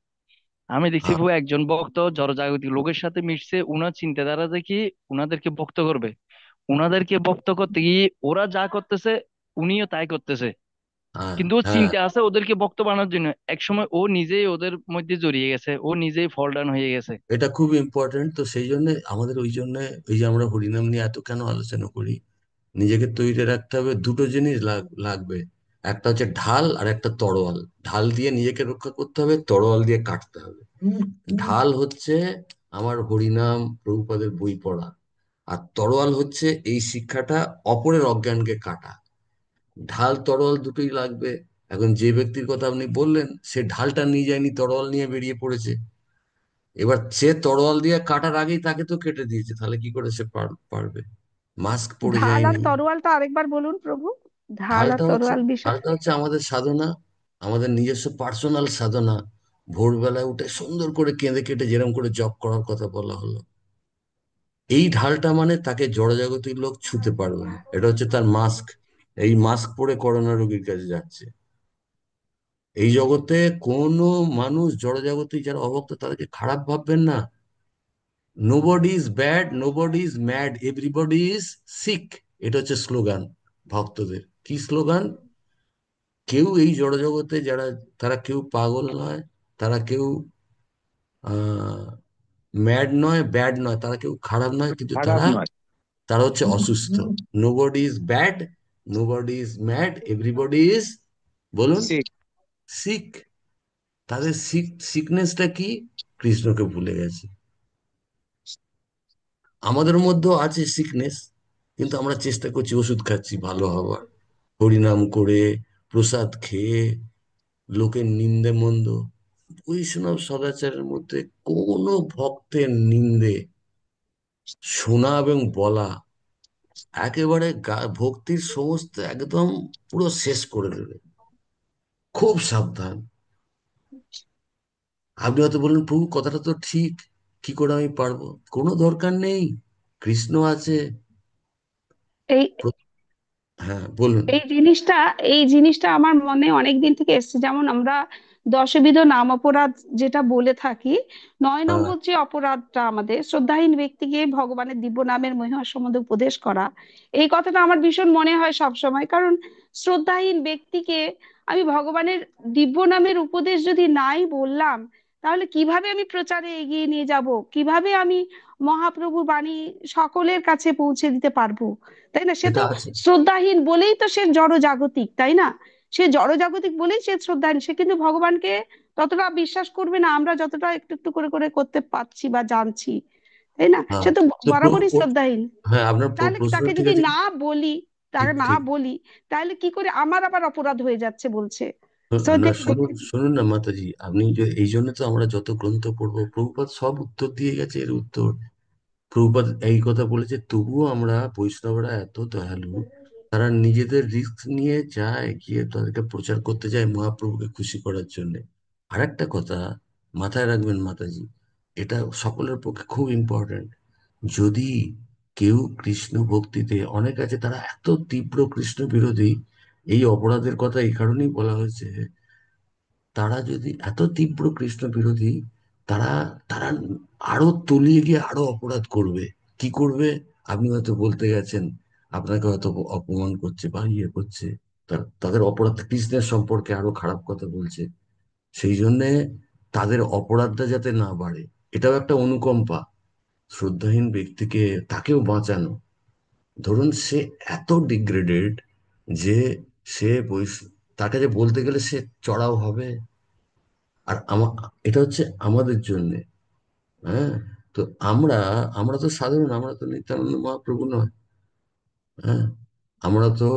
আমি দেখছি হ্যাঁ প্রভু একজন ভক্ত জড়জাগতিক লোকের সাথে মিশছে, উনার চিন্তাধারা দেখি উনাদেরকে ভক্ত করবে, উনাদেরকে ভক্ত করতে গিয়ে ওরা যা করতেছে উনিও তাই করতেছে, হ্যাঁ কিন্তু ও হ্যাঁ, চিন্তা আছে ওদেরকে ভক্ত বানানোর জন্য। একসময় ও নিজেই ওদের মধ্যে জড়িয়ে গেছে, ও নিজেই ফল ডাউন হয়ে গেছে। এটা খুব ইম্পর্টেন্ট। তো সেই জন্য আমাদের, ওই জন্য এই যে আমরা হরিনাম নিয়ে এত কেন আলোচনা করি, নিজেকে তৈরি রাখতে হবে, দুটো জিনিস লাগবে। একটা হচ্ছে ঢাল, আর একটা তরোয়াল। ঢাল দিয়ে নিজেকে রক্ষা করতে হবে, তরোয়াল দিয়ে কাটতে হবে। ঢাল হচ্ছে আমার হরিনাম, প্রভুপাদের বই পড়া। আর তরোয়াল হচ্ছে এই শিক্ষাটা অপরের অজ্ঞানকে কাটা। ঢাল তরোয়াল দুটোই লাগবে। এখন যে ব্যক্তির কথা আপনি বললেন, সে ঢালটা নিয়ে যায়নি, তরোয়াল নিয়ে বেরিয়ে পড়েছে। এবার সে তরোয়াল দিয়ে কাটার আগেই তাকে তো কেটে দিয়েছে, তাহলে কি করে সে পারবে? মাস্ক পরে ঢাল আর যায়নি। তরোয়ালটা আরেকবার বলুন প্রভু, ঢাল আর ঢালটা হচ্ছে তরোয়াল বিষয়। ঢালটা হচ্ছে আমাদের সাধনা, আমাদের নিজস্ব পার্সোনাল সাধনা। ভোরবেলায় উঠে সুন্দর করে কেঁদে কেটে যেরকম করে জপ করার কথা বলা হলো, এই ঢালটা মানে তাকে জড়জাগতিক লোক ছুতে পারবে না। এটা হচ্ছে তার মাস্ক। এই মাস্ক পরে করোনা রোগীর কাছে যাচ্ছে। এই জগতে কোনো মানুষ, জড়জাগতিক যারা অভক্ত, তাদেরকে খারাপ ভাববেন না। Nobody is bad, nobody is mad, everybody is sick. এটা হচ্ছে স্লোগান ভক্তদের। কি স্লোগান? কেউ এই জড়জগতে যারা, তারা কেউ পাগল নয়, তারা কেউ ম্যাড নয়, ব্যাড নয়, তারা কেউ খারাপ নয়, কিন্তু খারাপ তারা নয়। তারা হচ্ছে অসুস্থ। Nobody is bad, nobody is mad, everybody is, বলুন, সে সিক। তাদের সিকনেসটা কি? কৃষ্ণকে ভুলে গেছে। আমাদের মধ্যেও আছে সিকনেস, কিন্তু আমরা চেষ্টা করছি, ওষুধ খাচ্ছি ভালো হওয়ার, হরিনাম করে, প্রসাদ খেয়ে, লোকের নিন্দে মন্দ। বৈষ্ণব সদাচারের মধ্যে কোনো ভক্তের নিন্দে শোনা এবং বলা একেবারে ভক্তির সমস্ত একদম পুরো শেষ করে দেবে। খুব সাবধান। আপনি হয়তো বললেন, প্রভু কথাটা তো ঠিক, কি করে আমি পারবো? কোনো দরকার নেই, কৃষ্ণ আছে। এই প্র- হ্যাঁ, বলুন। এই জিনিসটা এই জিনিসটা আমার মনে অনেক দিন থেকে এসেছে। যেমন আমরা দশবিধ নাম অপরাধ যেটা বলে থাকি, 9 নম্বর যে অপরাধটা আমাদের শ্রদ্ধাহীন ব্যক্তিকে ভগবানের দিব্য নামের মহিমা সম্বন্ধে উপদেশ করা, এই কথাটা আমার ভীষণ মনে হয় সব সময়। কারণ শ্রদ্ধাহীন ব্যক্তিকে আমি ভগবানের দিব্য নামের উপদেশ যদি নাই বললাম, তাহলে কিভাবে আমি প্রচারে এগিয়ে নিয়ে যাব, কিভাবে আমি মহাপ্রভুর বাণী সকলের কাছে পৌঁছে দিতে পারবো? তাই না? সে এটা তো আছে। শ্রদ্ধাহীন বলেই তো সে জড়জাগতিক, তাই না? সে জড়জাগতিক বলেই সে শ্রদ্ধাহীন। সে কিন্তু ভগবানকে ততটা বিশ্বাস করবে না আমরা যতটা একটু একটু করে করে করতে পারছি বা জানছি, তাই না? হ্যাঁ, সে তো তো বরাবরই শ্রদ্ধাহীন। হ্যাঁ, আপনার তাহলে প্রশ্ন তাকে ঠিক যদি আছে। না বলি, ঠিক তাকে না ঠিক। বলি, তাহলে কি করে আমার আবার অপরাধ হয়ে যাচ্ছে বলছে না, শ্রদ্ধাহীন শুনুন ব্যক্তি। শুনুন না মাতাজি, আপনি যে এই জন্য তো আমরা যত গ্রন্থ পড়বো, প্রভুপাদ সব উত্তর দিয়ে গেছে, এর উত্তর। প্রভুপাদ এই কথা বলেছে, তবুও আমরা বৈষ্ণবরা এত দয়ালু, তারা নিজেদের রিস্ক নিয়ে যায়, গিয়ে তাদেরকে প্রচার করতে যায় মহাপ্রভুকে খুশি করার জন্য। আর একটা কথা মাথায় রাখবেন মাতাজি, এটা সকলের পক্ষে খুব ইম্পর্ট্যান্ট। যদি কেউ কৃষ্ণ ভক্তিতে, অনেক আছে তারা এত তীব্র কৃষ্ণ বিরোধী, এই অপরাধের কথা এই কারণেই বলা হয়েছে, তারা যদি এত তীব্র কৃষ্ণ বিরোধী, তারা তারা আরো তলিয়ে গিয়ে আরো অপরাধ করবে। কি করবে? আপনি হয়তো বলতে গেছেন, আপনাকে হয়তো অপমান করছে বা ইয়ে করছে, তাদের অপরাধ, কৃষ্ণের সম্পর্কে আরো খারাপ কথা বলছে। সেই জন্যে তাদের অপরাধটা যাতে না বাড়ে, এটাও একটা অনুকম্পা। শ্রদ্ধাহীন ব্যক্তিকে, তাকেও বাঁচানো। ধরুন সে এত ডিগ্রেডেড যে সে তার কাছে বলতে গেলে সে চড়াও হবে। আর এটা হচ্ছে আমাদের জন্যে। হ্যাঁ, তো আমরা আমরা তো সাধারণ, আমরা তো নিত্যানন্দ মহাপ্রভু নয়। হ্যাঁ, আমরা তো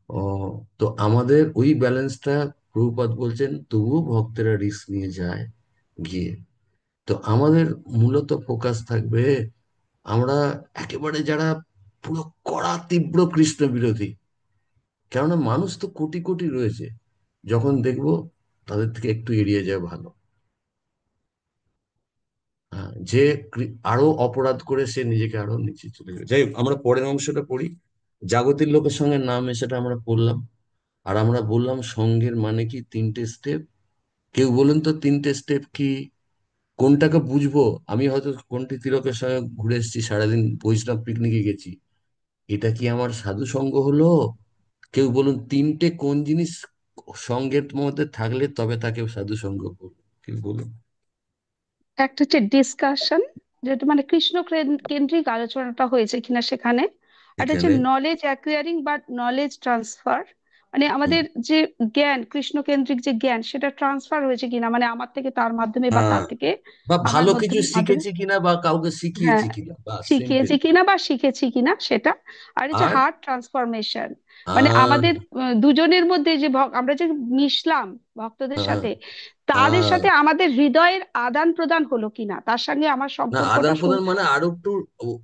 ও, তো আমাদের ওই ব্যালেন্সটা প্রভুপাদ বলছেন, তবুও ভক্তেরা রিস্ক নিয়ে যায় গিয়ে। তো আমাদের মূলত ফোকাস থাকবে, আমরা একেবারে যারা পুরো কড়া তীব্র কৃষ্ণ বিরোধী, কেননা মানুষ তো কোটি কোটি রয়েছে, যখন দেখবো তাদের থেকে একটু এড়িয়ে যাওয়া ভালো। হ্যাঁ, যে আরো অপরাধ করে সে নিজেকে আরো নিচে চলে যাবে। যাই হোক, আমরা পরের অংশটা পড়ি। জাগতিক লোকের সঙ্গে না মেশাটা আমরা পড়লাম। আর আমরা বললাম সঙ্গের মানে কি, 3টে স্টেপ। কেউ বলুন তো 3টে স্টেপ কি, কোনটাকে বুঝবো? আমি হয়তো কোনটি তিলকের সঙ্গে ঘুরে এসেছি, সারাদিন বৈষ্ণব পিকনিকে গেছি, এটা কি আমার সাধু সঙ্গ হলো? কেউ বলুন 3টে কোন জিনিস সঙ্গের মধ্যে থাকলে তবে তাকে সাধু সঙ্গ বলবো? কেউ বলুন। একটা হচ্ছে ডিসকাশন, যেটা মানে কৃষ্ণ কেন্দ্রিক আলোচনাটা হয়েছে কিনা সেখানে। একটা হচ্ছে এখানে নলেজ অ্যাকুয়ারিং বা নলেজ ট্রান্সফার, মানে হুম। আমাদের যে জ্ঞান, কৃষ্ণ কেন্দ্রিক যে জ্ঞান, সেটা ট্রান্সফার হয়েছে কিনা, মানে আমার থেকে তার মাধ্যমে বা হ্যাঁ, তার থেকে বা আমার ভালো কিছু মাধ্যমে। শিখেছি কিনা বা কাউকে হ্যাঁ, শিখিয়েছি কিনা, বা সিম্পল। শিখিয়েছি কিনা বা শিখেছি কিনা সেটা। আর এই যে আর হার্ট ট্রান্সফরমেশন, মানে আর আমাদের দুজনের মধ্যে যে আমরা যে মিশলাম ভক্তদের হ্যাঁ, সাথে, তাদের আর সাথে আমাদের হৃদয়ের আদান প্রদান হলো কিনা, তার সঙ্গে আমার না, সম্পর্কটা আদান প্রদান মানে আরো একটু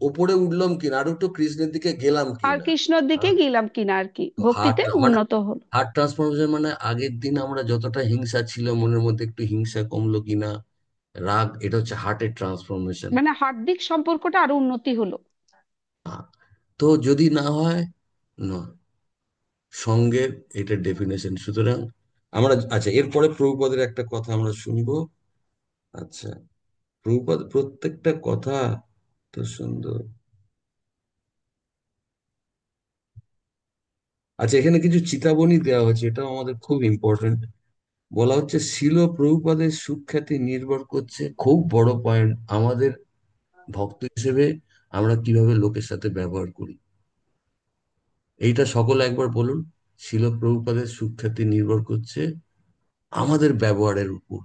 ওপরে উঠলাম কিনা, আরো একটু কৃষ্ণের দিকে গেলাম আর কিনা। কৃষ্ণর দিকে গেলাম কিনা আর কি, হার্ট ভক্তিতে মানে উন্নত হলো। হার্ট ট্রান্সফরমেশন মানে আগের দিন আমরা যতটা হিংসা ছিল মনের মধ্যে, একটু হিংসা কমলো কিনা, রাগ, এটা হচ্ছে হার্টের ট্রান্সফরমেশন। মানে হার্দিক সম্পর্কটা আরো উন্নতি হলো। তো যদি না হয়, না, সঙ্গের এটা ডেফিনেশন। সুতরাং আমরা, আচ্ছা, এরপরে প্রভুপদের একটা কথা আমরা শুনবো। আচ্ছা, প্রভুপদ প্রত্যেকটা কথা তো সুন্দর। আচ্ছা, এখানে কিছু চিতাবনী দেওয়া হচ্ছে, এটাও আমাদের খুব ইম্পর্টেন্ট। বলা হচ্ছে শিল প্রভুপাদের সুখ্যাতি নির্ভর করছে, খুব বড় পয়েন্ট, আমাদের ভক্ত হিসেবে আমরা কিভাবে লোকের সাথে ব্যবহার করি। এইটা সকলে একবার বলুন। শিল প্রভুপাদের সুখ্যাতি নির্ভর করছে আমাদের ব্যবহারের উপর।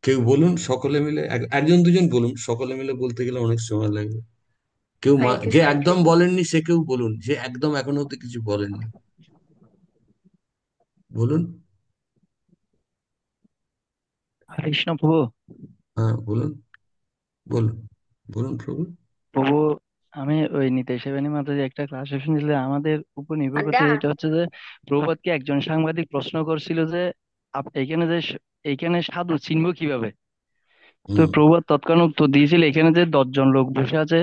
কেউ বলুন, সকলে মিলে, একজন দুজন বলুন, সকলে মিলে বলতে গেলে অনেক সময় লাগবে। কেউ হরে যে কৃষ্ণ একদম প্রভু। বলেননি সে কেউ বলুন, যে একদম এখনো অব্দি কিছু বলেননি, বলুন। হরে কৃষ্ণ প্রভু। হ্যাঁ, বলুন, বলুন, বলুন প্রভু। প্রভু, আমি ওই নিতেশ সেবানী মাতাজি একটা ক্লাস শুনছিল, আমাদের উপর নির্ভর করতে, আন্ডা। এটা হচ্ছে যে প্রভুপাদকে একজন সাংবাদিক প্রশ্ন করছিল যে এইখানে যে এইখানে সাধু চিনবো কিভাবে। তো হুম। প্রভুপাদ তৎক্ষণাৎ উত্তর দিয়েছিল, এখানে যে 10 জন লোক বসে আছে,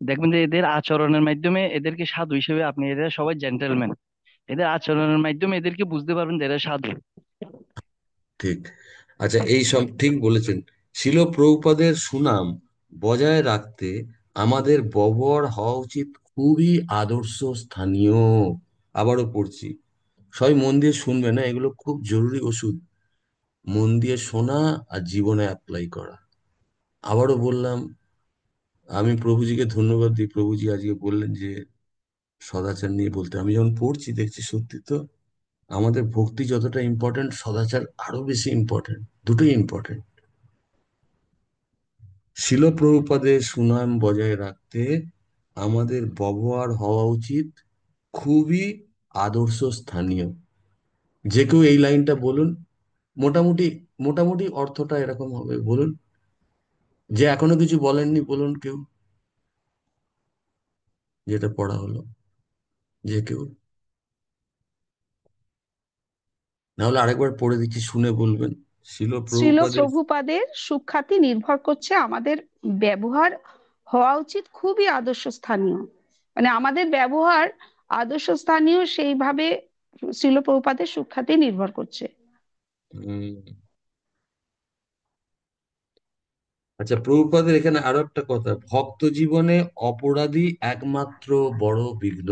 দেখবেন যে এদের আচরণের মাধ্যমে এদেরকে সাধু হিসেবে, আপনি এরা সবাই জেন্টেলম্যান, এদের আচরণের মাধ্যমে এদেরকে বুঝতে পারবেন যে এরা সাধু। ঠিক। আচ্ছা, এই সব ঠিক বলেছেন। শিল প্রভুপাদের সুনাম বজায় রাখতে আমাদের ব্যবহার হওয়া উচিত খুবই আদর্শ স্থানীয়। আবারও পড়ছি, সবাই মন দিয়ে শুনবে না, এগুলো খুব জরুরি ওষুধ। মন দিয়ে শোনা আর জীবনে অ্যাপ্লাই করা। আবারও বললাম, আমি প্রভুজিকে ধন্যবাদ দিই, প্রভুজি আজকে বললেন যে সদাচার নিয়ে বলতে। আমি যখন পড়ছি দেখছি সত্যি তো, আমাদের ভক্তি যতটা ইম্পর্টেন্ট, সদাচার আরো বেশি ইম্পর্টেন্ট, দুটোই ইম্পর্টেন্ট। শিল প্রভুপাদের সুনাম বজায় রাখতে আমাদের ব্যবহার হওয়া উচিত খুবই আদর্শ স্থানীয়। যে কেউ এই লাইনটা বলুন, মোটামুটি, মোটামুটি অর্থটা এরকম হবে, বলুন। যে এখনো কিছু বলেননি বলুন কেউ, যেটা পড়া হলো, যে কেউ, না হলে আরেকবার পড়ে দিচ্ছি, শুনে বলবেন। শিল শ্রীল প্রভুপাদের, প্রভুপাদের সুখ্যাতি নির্ভর করছে আমাদের ব্যবহার হওয়া উচিত খুবই আদর্শ স্থানীয়, মানে আমাদের ব্যবহার আদর্শ স্থানীয় সেইভাবে শ্রীল প্রভুপাদের সুখ্যাতি নির্ভর করছে। উম, আচ্ছা, প্রভুপাদের এখানে আরো একটা কথা, ভক্ত জীবনে অপরাধী একমাত্র বড় বিঘ্ন।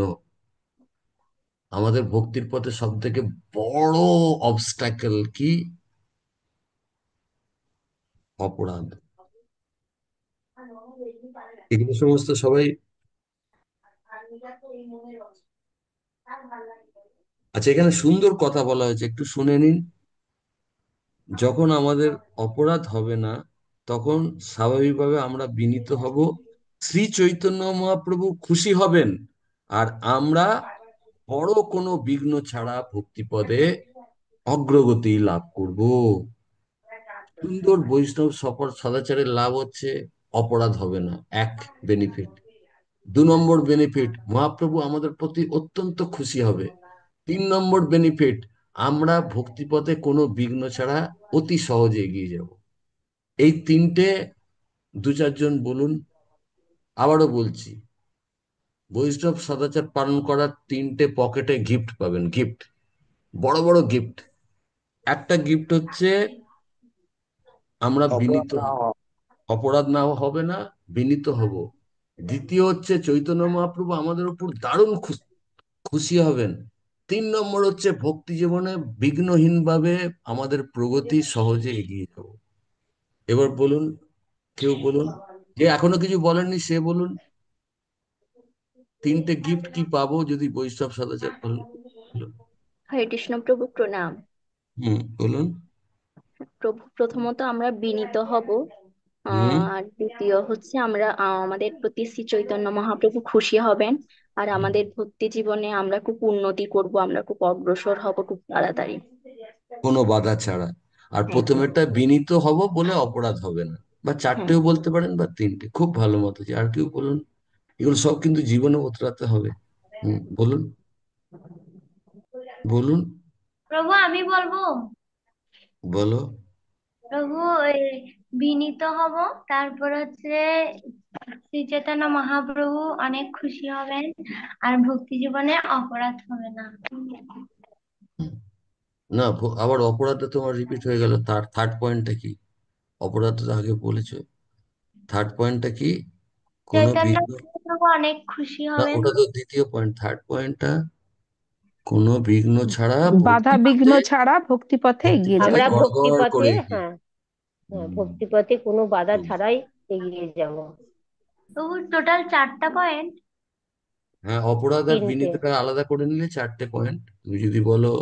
আমাদের ভক্তির পথে সব থেকে বড় অবস্ট্যাকল কি? অপরাধ। এগুলো সমস্ত সবাই, আচ্ছা, এখানে সুন্দর কথা বলা হয়েছে, একটু শুনে নিন। যখন আমাদের অপরাধ হবে না, তখন স্বাভাবিকভাবে আমরা বিনীত হব, শ্রী চৈতন্য মহাপ্রভু খুশি হবেন, আর আমরা বড় কোনো বিঘ্ন ছাড়া ভক্তিপদে অগ্রগতি লাভ করব। সুন্দর বৈষ্ণব সফর সদাচারের লাভ হচ্ছে অপরাধ হবে না, এক বেনিফিট। 2 নম্বর বেনিফিট, মহাপ্রভু আমাদের প্রতি অত্যন্ত খুশি হবে। 3 নম্বর বেনিফিট, আমরা ভক্তিপথে কোনো বিঘ্ন ছাড়া অতি সহজে এগিয়ে যাব। এই তিনটে, দু চারজন বলুন। আবারও বলছি, বৈষ্ণব সদাচার পালন করার 3টে পকেটে গিফট পাবেন, গিফট, বড় বড় গিফট। একটা গিফট হচ্ছে আমরা অপরাধ বিনীত না হব, হওয়া। অপরাধ না হবে না, বিনীত হব। দ্বিতীয় হচ্ছে চৈতন্য মহাপ্রভু আমাদের উপর দারুণ খুশি হবেন। 3 নম্বর হচ্ছে ভক্তি জীবনে বিঘ্নহীন ভাবে আমাদের প্রগতি সহজে এগিয়ে যাব। এবার বলুন, কেউ বলুন, যে এখনো কিছু বলেননি সে বলুন, 3টে গিফট কি পাবো যদি বৈষ্ণব সদাচার পালন করি? হরে কৃষ্ণ প্রভু প্রণাম। বলুন। প্রভু প্রথমত আমরা বিনীত হব, হুম। আর দ্বিতীয় হচ্ছে আমরা আমাদের প্রতি শ্রী চৈতন্য মহাপ্রভু খুশি হবেন, আর আমাদের ভক্তি জীবনে আমরা খুব উন্নতি করব, আমরা খুব অগ্রসর হব খুব তাড়াতাড়ি। কোনো বাধা ছাড়া। আর হ্যাঁ, প্রথমেরটা বিনীত হব বলে অপরাধ হবে না, বা হ্যাঁ। চারটেও বলতে পারেন বা তিনটে, খুব ভালো মতো। আর কেউ বলুন। এগুলো সব কিন্তু জীবনে উতরাতে হবে। বলুন, বলুন। প্রভু আমি বলবো। বলো। প্রভু এই বিনীত হব, তারপর হচ্ছে শ্রী চৈতন্য মহাপ্রভু অনেক খুশি হবেন, আর ভক্তি জীবনে অপরাধ হবে না। হুম। না, আবার অপরাধটা তোমার রিপিট হয়ে গেল। তার থার্ড পয়েন্টটা কি? অপরাধটা তো আগে বলেছো। থার্ড পয়েন্টটা কি? কোনো চৈতন্য বিঘ্ন। মহাপ্রভু অনেক খুশি না, হবেন। ওটা তো দ্বিতীয় পয়েন্ট। থার্ড পয়েন্টটা, কোনো বিঘ্ন ছাড়া বাধা ভক্তি বিঘ্ন পথে, ছাড়া ভক্তি পথে ভক্তি এগিয়ে পথে আমরা যাবে। গড়গড় ভক্তিপথে, করে কি। হ্যাঁ, হ্যাঁ, হুম, ভক্তিপথে কোনো বাধা খুব। ছাড়াই এগিয়ে যাব। প্রভু টোটাল 4টা পয়েন্ট। হ্যাঁ, অপরাধ আর তিনটে। বিনীতটা আলাদা করে নিলে চারটে পয়েন্ট। তুমি যদি বলো,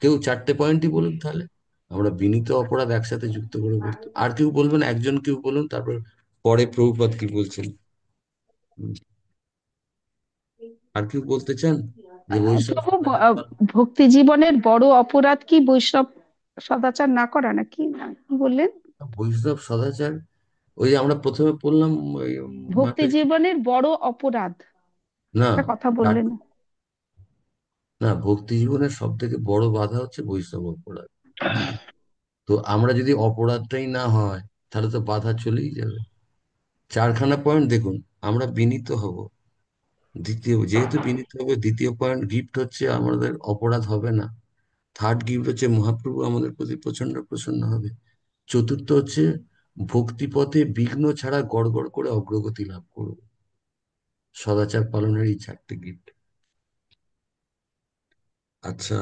কেউ চারটে পয়েন্টই বলুন তাহলে আমরা বিনীত অপরাধ একসাথে যুক্ত করে বলতো। আর কেউ বলবেন, একজন কেউ বলুন, তারপর পরে প্রভুপাদ কি বলছেন। হুম, আর কেউ বলতে চান যে বৈষ্ণব প্রভু সদাচার ভক্তি জীবনের বড় অপরাধ কি বৈষ্ণব সদাচার না করা, নাকি না কি বললেন? বৈষ্ণব সদাচার, ওই যে আমরা প্রথমে পড়লাম, ওই ভক্তি মাতাজি। জীবনের বড় অপরাধ না, একটা কথা চার- বললেন। না, ভক্তি জীবনের সব থেকে বড় বাধা হচ্ছে বৈষ্ণব অপরাধ। তো আমরা যদি অপরাধটাই না হয়, তাহলে তো বাধা চলেই যাবে। চারখানা পয়েন্ট দেখুন। আমরা বিনীত হব, দ্বিতীয় যেহেতু বিনীত হবে, দ্বিতীয় পয়েন্ট গিফট হচ্ছে আমাদের অপরাধ হবে না। থার্ড গিফট হচ্ছে মহাপ্রভু আমাদের প্রতি প্রচন্ড প্রসন্ন হবে। চতুর্থ হচ্ছে ভক্তি পথে বিঘ্ন ছাড়া গড়গড় করে অগ্রগতি লাভ করব। সদাচার পালনের এই চারটে গিফট। আচ্ছা,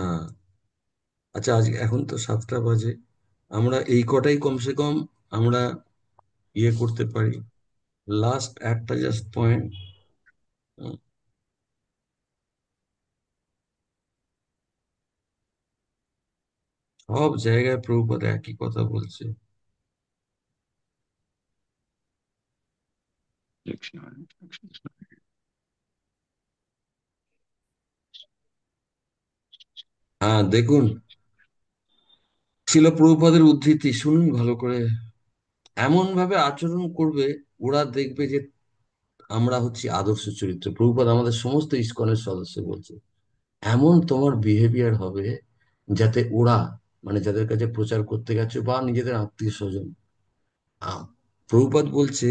আচ্ছা, আজ এখন তো 7টা বাজে। আমরা এই কটাই কমসে কম আমরা ইয়ে করতে পারি। লাস্ট একটা জাস্ট পয়েন্ট। সব জায়গায় প্রভুপাদ একই কথা বলছে। হ্যাঁ, দেখুন, ছিল প্রভুপাদের উদ্ধৃতি, শুনুন ভালো করে। এমন ভাবে আচরণ করবে, ওরা দেখবে যে আমরা হচ্ছি আদর্শ চরিত্র। প্রভুপাদ আমাদের সমস্ত ইসকনের সদস্য বলছে, এমন তোমার বিহেভিয়ার হবে যাতে ওরা, মানে যাদের কাছে প্রচার করতে গেছে বা নিজেদের আত্মীয় স্বজন, প্রভুপাদ বলছে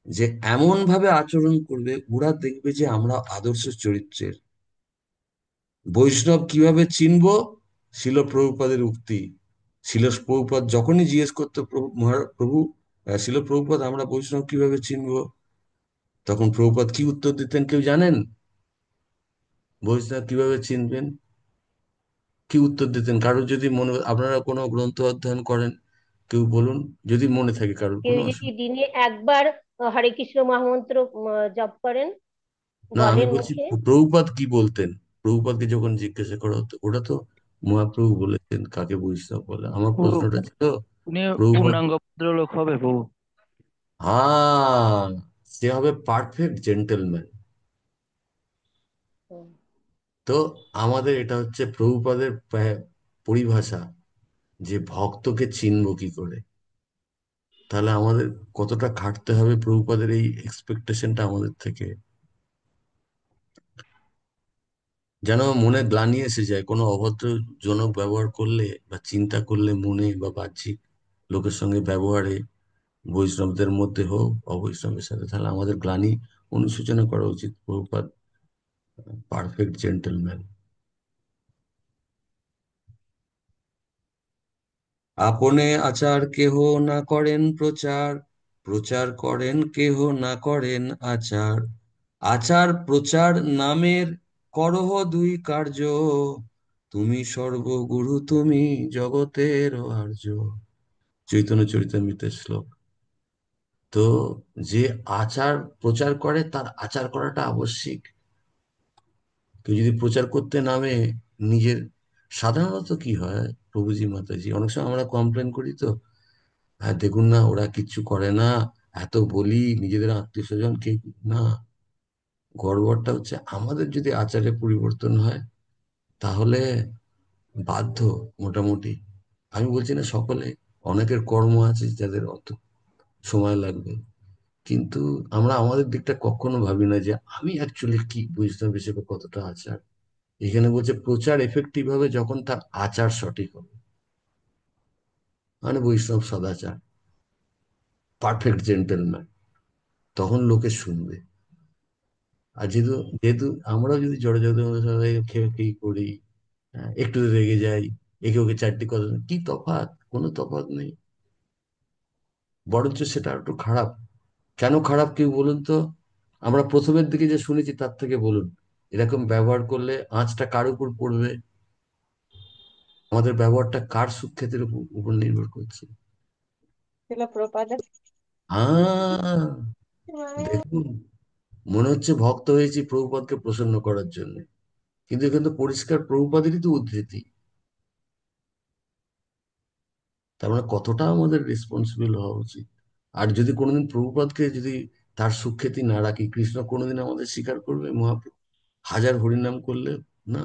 যে এমন ভাবে আচরণ করবে, ওরা দেখবে যে আমরা আদর্শ চরিত্রের। বৈষ্ণব কিভাবে চিনবো? শিল প্রভুপাদের উক্তি। শিল প্রভুপাদ যখনই জিজ্ঞেস করতো, প্রভু, শিল প্রভুপাদ আমরা বৈষ্ণব কিভাবে চিনবো, তখন প্রভুপাদ কি উত্তর দিতেন কেউ জানেন? বৈষ্ণব কিভাবে চিনবেন, কি উত্তর দিতেন? কারোর যদি মনে, আপনারা কোনো গ্রন্থ অধ্যয়ন করেন, কেউ বলুন, যদি মনে থাকে কারোর, কেউ কোনো যদি অসুবিধা। দিনে একবার হরে কৃষ্ণ মহামন্ত্র জপ করেন, না, আমি বলেন বলছি মুখে। প্রভুপাদ কি বলতেন। প্রভুপাদকে যখন জিজ্ঞাসা করা হতো, ওটা তো মহাপ্রভু বলেছেন কাকে বৈষ্ণব বলে। আমার ও, প্রশ্নটা ছিল উনি প্রভুপাদ। পূর্ণাঙ্গ ভদ্রলোক হবে প্রভু। হ্যাঁ, সে হবে পারফেক্ট জেন্টলম্যান। হুম। তো আমাদের এটা হচ্ছে প্রভুপাদের পরিভাষা, যে ভক্তকে চিনবো কি করে। তাহলে আমাদের কতটা খাটতে হবে প্রভুপাদের এই এক্সপেকটেশনটা আমাদের থেকে। যেন মনে গ্লানি এসে যায় কোনো অভদ্রজনক ব্যবহার করলে বা চিন্তা করলে, মনে বা বাহ্যিক লোকের সঙ্গে ব্যবহারে, বৈষ্ণবদের মধ্যে হোক অবৈষ্ণবের সাথে, তাহলে আমাদের গ্লানি অনুশোচনা করা উচিত। Prabhupada perfect gentleman. আপনে আচার কেহ না করেন প্রচার, প্রচার করেন কেহ না করেন আচার, আচার প্রচার নামের করহ দুই কার্য, তুমি সর্বগুরু তুমি জগতের আর্য। চৈতন্য চরিতামৃতের শ্লোক। তো যে আচার প্রচার করে, তার আচার করাটা আবশ্যিক। কেউ যদি প্রচার করতে নামে, নিজের, সাধারণত কি হয় প্রভুজি মাতাজি, অনেক সময় আমরা কমপ্লেন করি তো, হ্যাঁ দেখুন না ওরা কিচ্ছু করে না, এত বলি নিজেদের আত্মীয় স্বজন কে, না, গড়বড়টা হচ্ছে আমাদের যদি আচারে পরিবর্তন হয় তাহলে বাধ্য, মোটামুটি, আমি বলছি না সকলে, অনেকের কর্ম আছে যাদের অত সময় লাগবে, কিন্তু আমরা আমাদের দিকটা কখনো ভাবি না যে আমি অ্যাকচুয়ালি কি বুঝতাম হিসেবে কতটা আচার। এখানে বলছে প্রচার এফেক্টিভ হবে যখন তার আচার সঠিক হবে, মানে বৈষ্ণব সদাচার, পারফেক্ট জেন্টেলম্যান, তখন লোকে শুনবে। আর যেহেতু যেহেতু আমরা যদি জড়জগতের সবাই খেয়ে খেয়ে করি, হ্যাঁ, একটু রেগে যাই, একে ওকে চারটি কথা, কি তফাৎ? কোনো তফাৎ নেই, বরঞ্চ সেটা একটু খারাপ। কেন খারাপ কেউ বলুন তো? আমরা প্রথমের দিকে যে শুনেছি তার থেকে বলুন, এরকম ব্যবহার করলে আঁচটা কার উপর পড়বে? আমাদের ব্যবহারটা কার সুখ্যাতির উপর উপর নির্ভর করছে? শিলা প্রপাত। আহ দেখুন, মনে হচ্ছে ভক্ত হয়েছি প্রভুপাদকে প্রসন্ন করার জন্য, কিন্তু এখানে তো পরিষ্কার প্রভুপাদেরই তো উদ্ধৃতি। তার মানে কতটা আমাদের রেসপন্সিবল হওয়া উচিত। আর যদি কোনোদিন প্রভুপাদকে যদি তার সুখ্যাতি না রাখি, কৃষ্ণ কোনোদিন আমাদের স্বীকার করবে? মহাপ্রভু হাজার হরিনাম করলে না,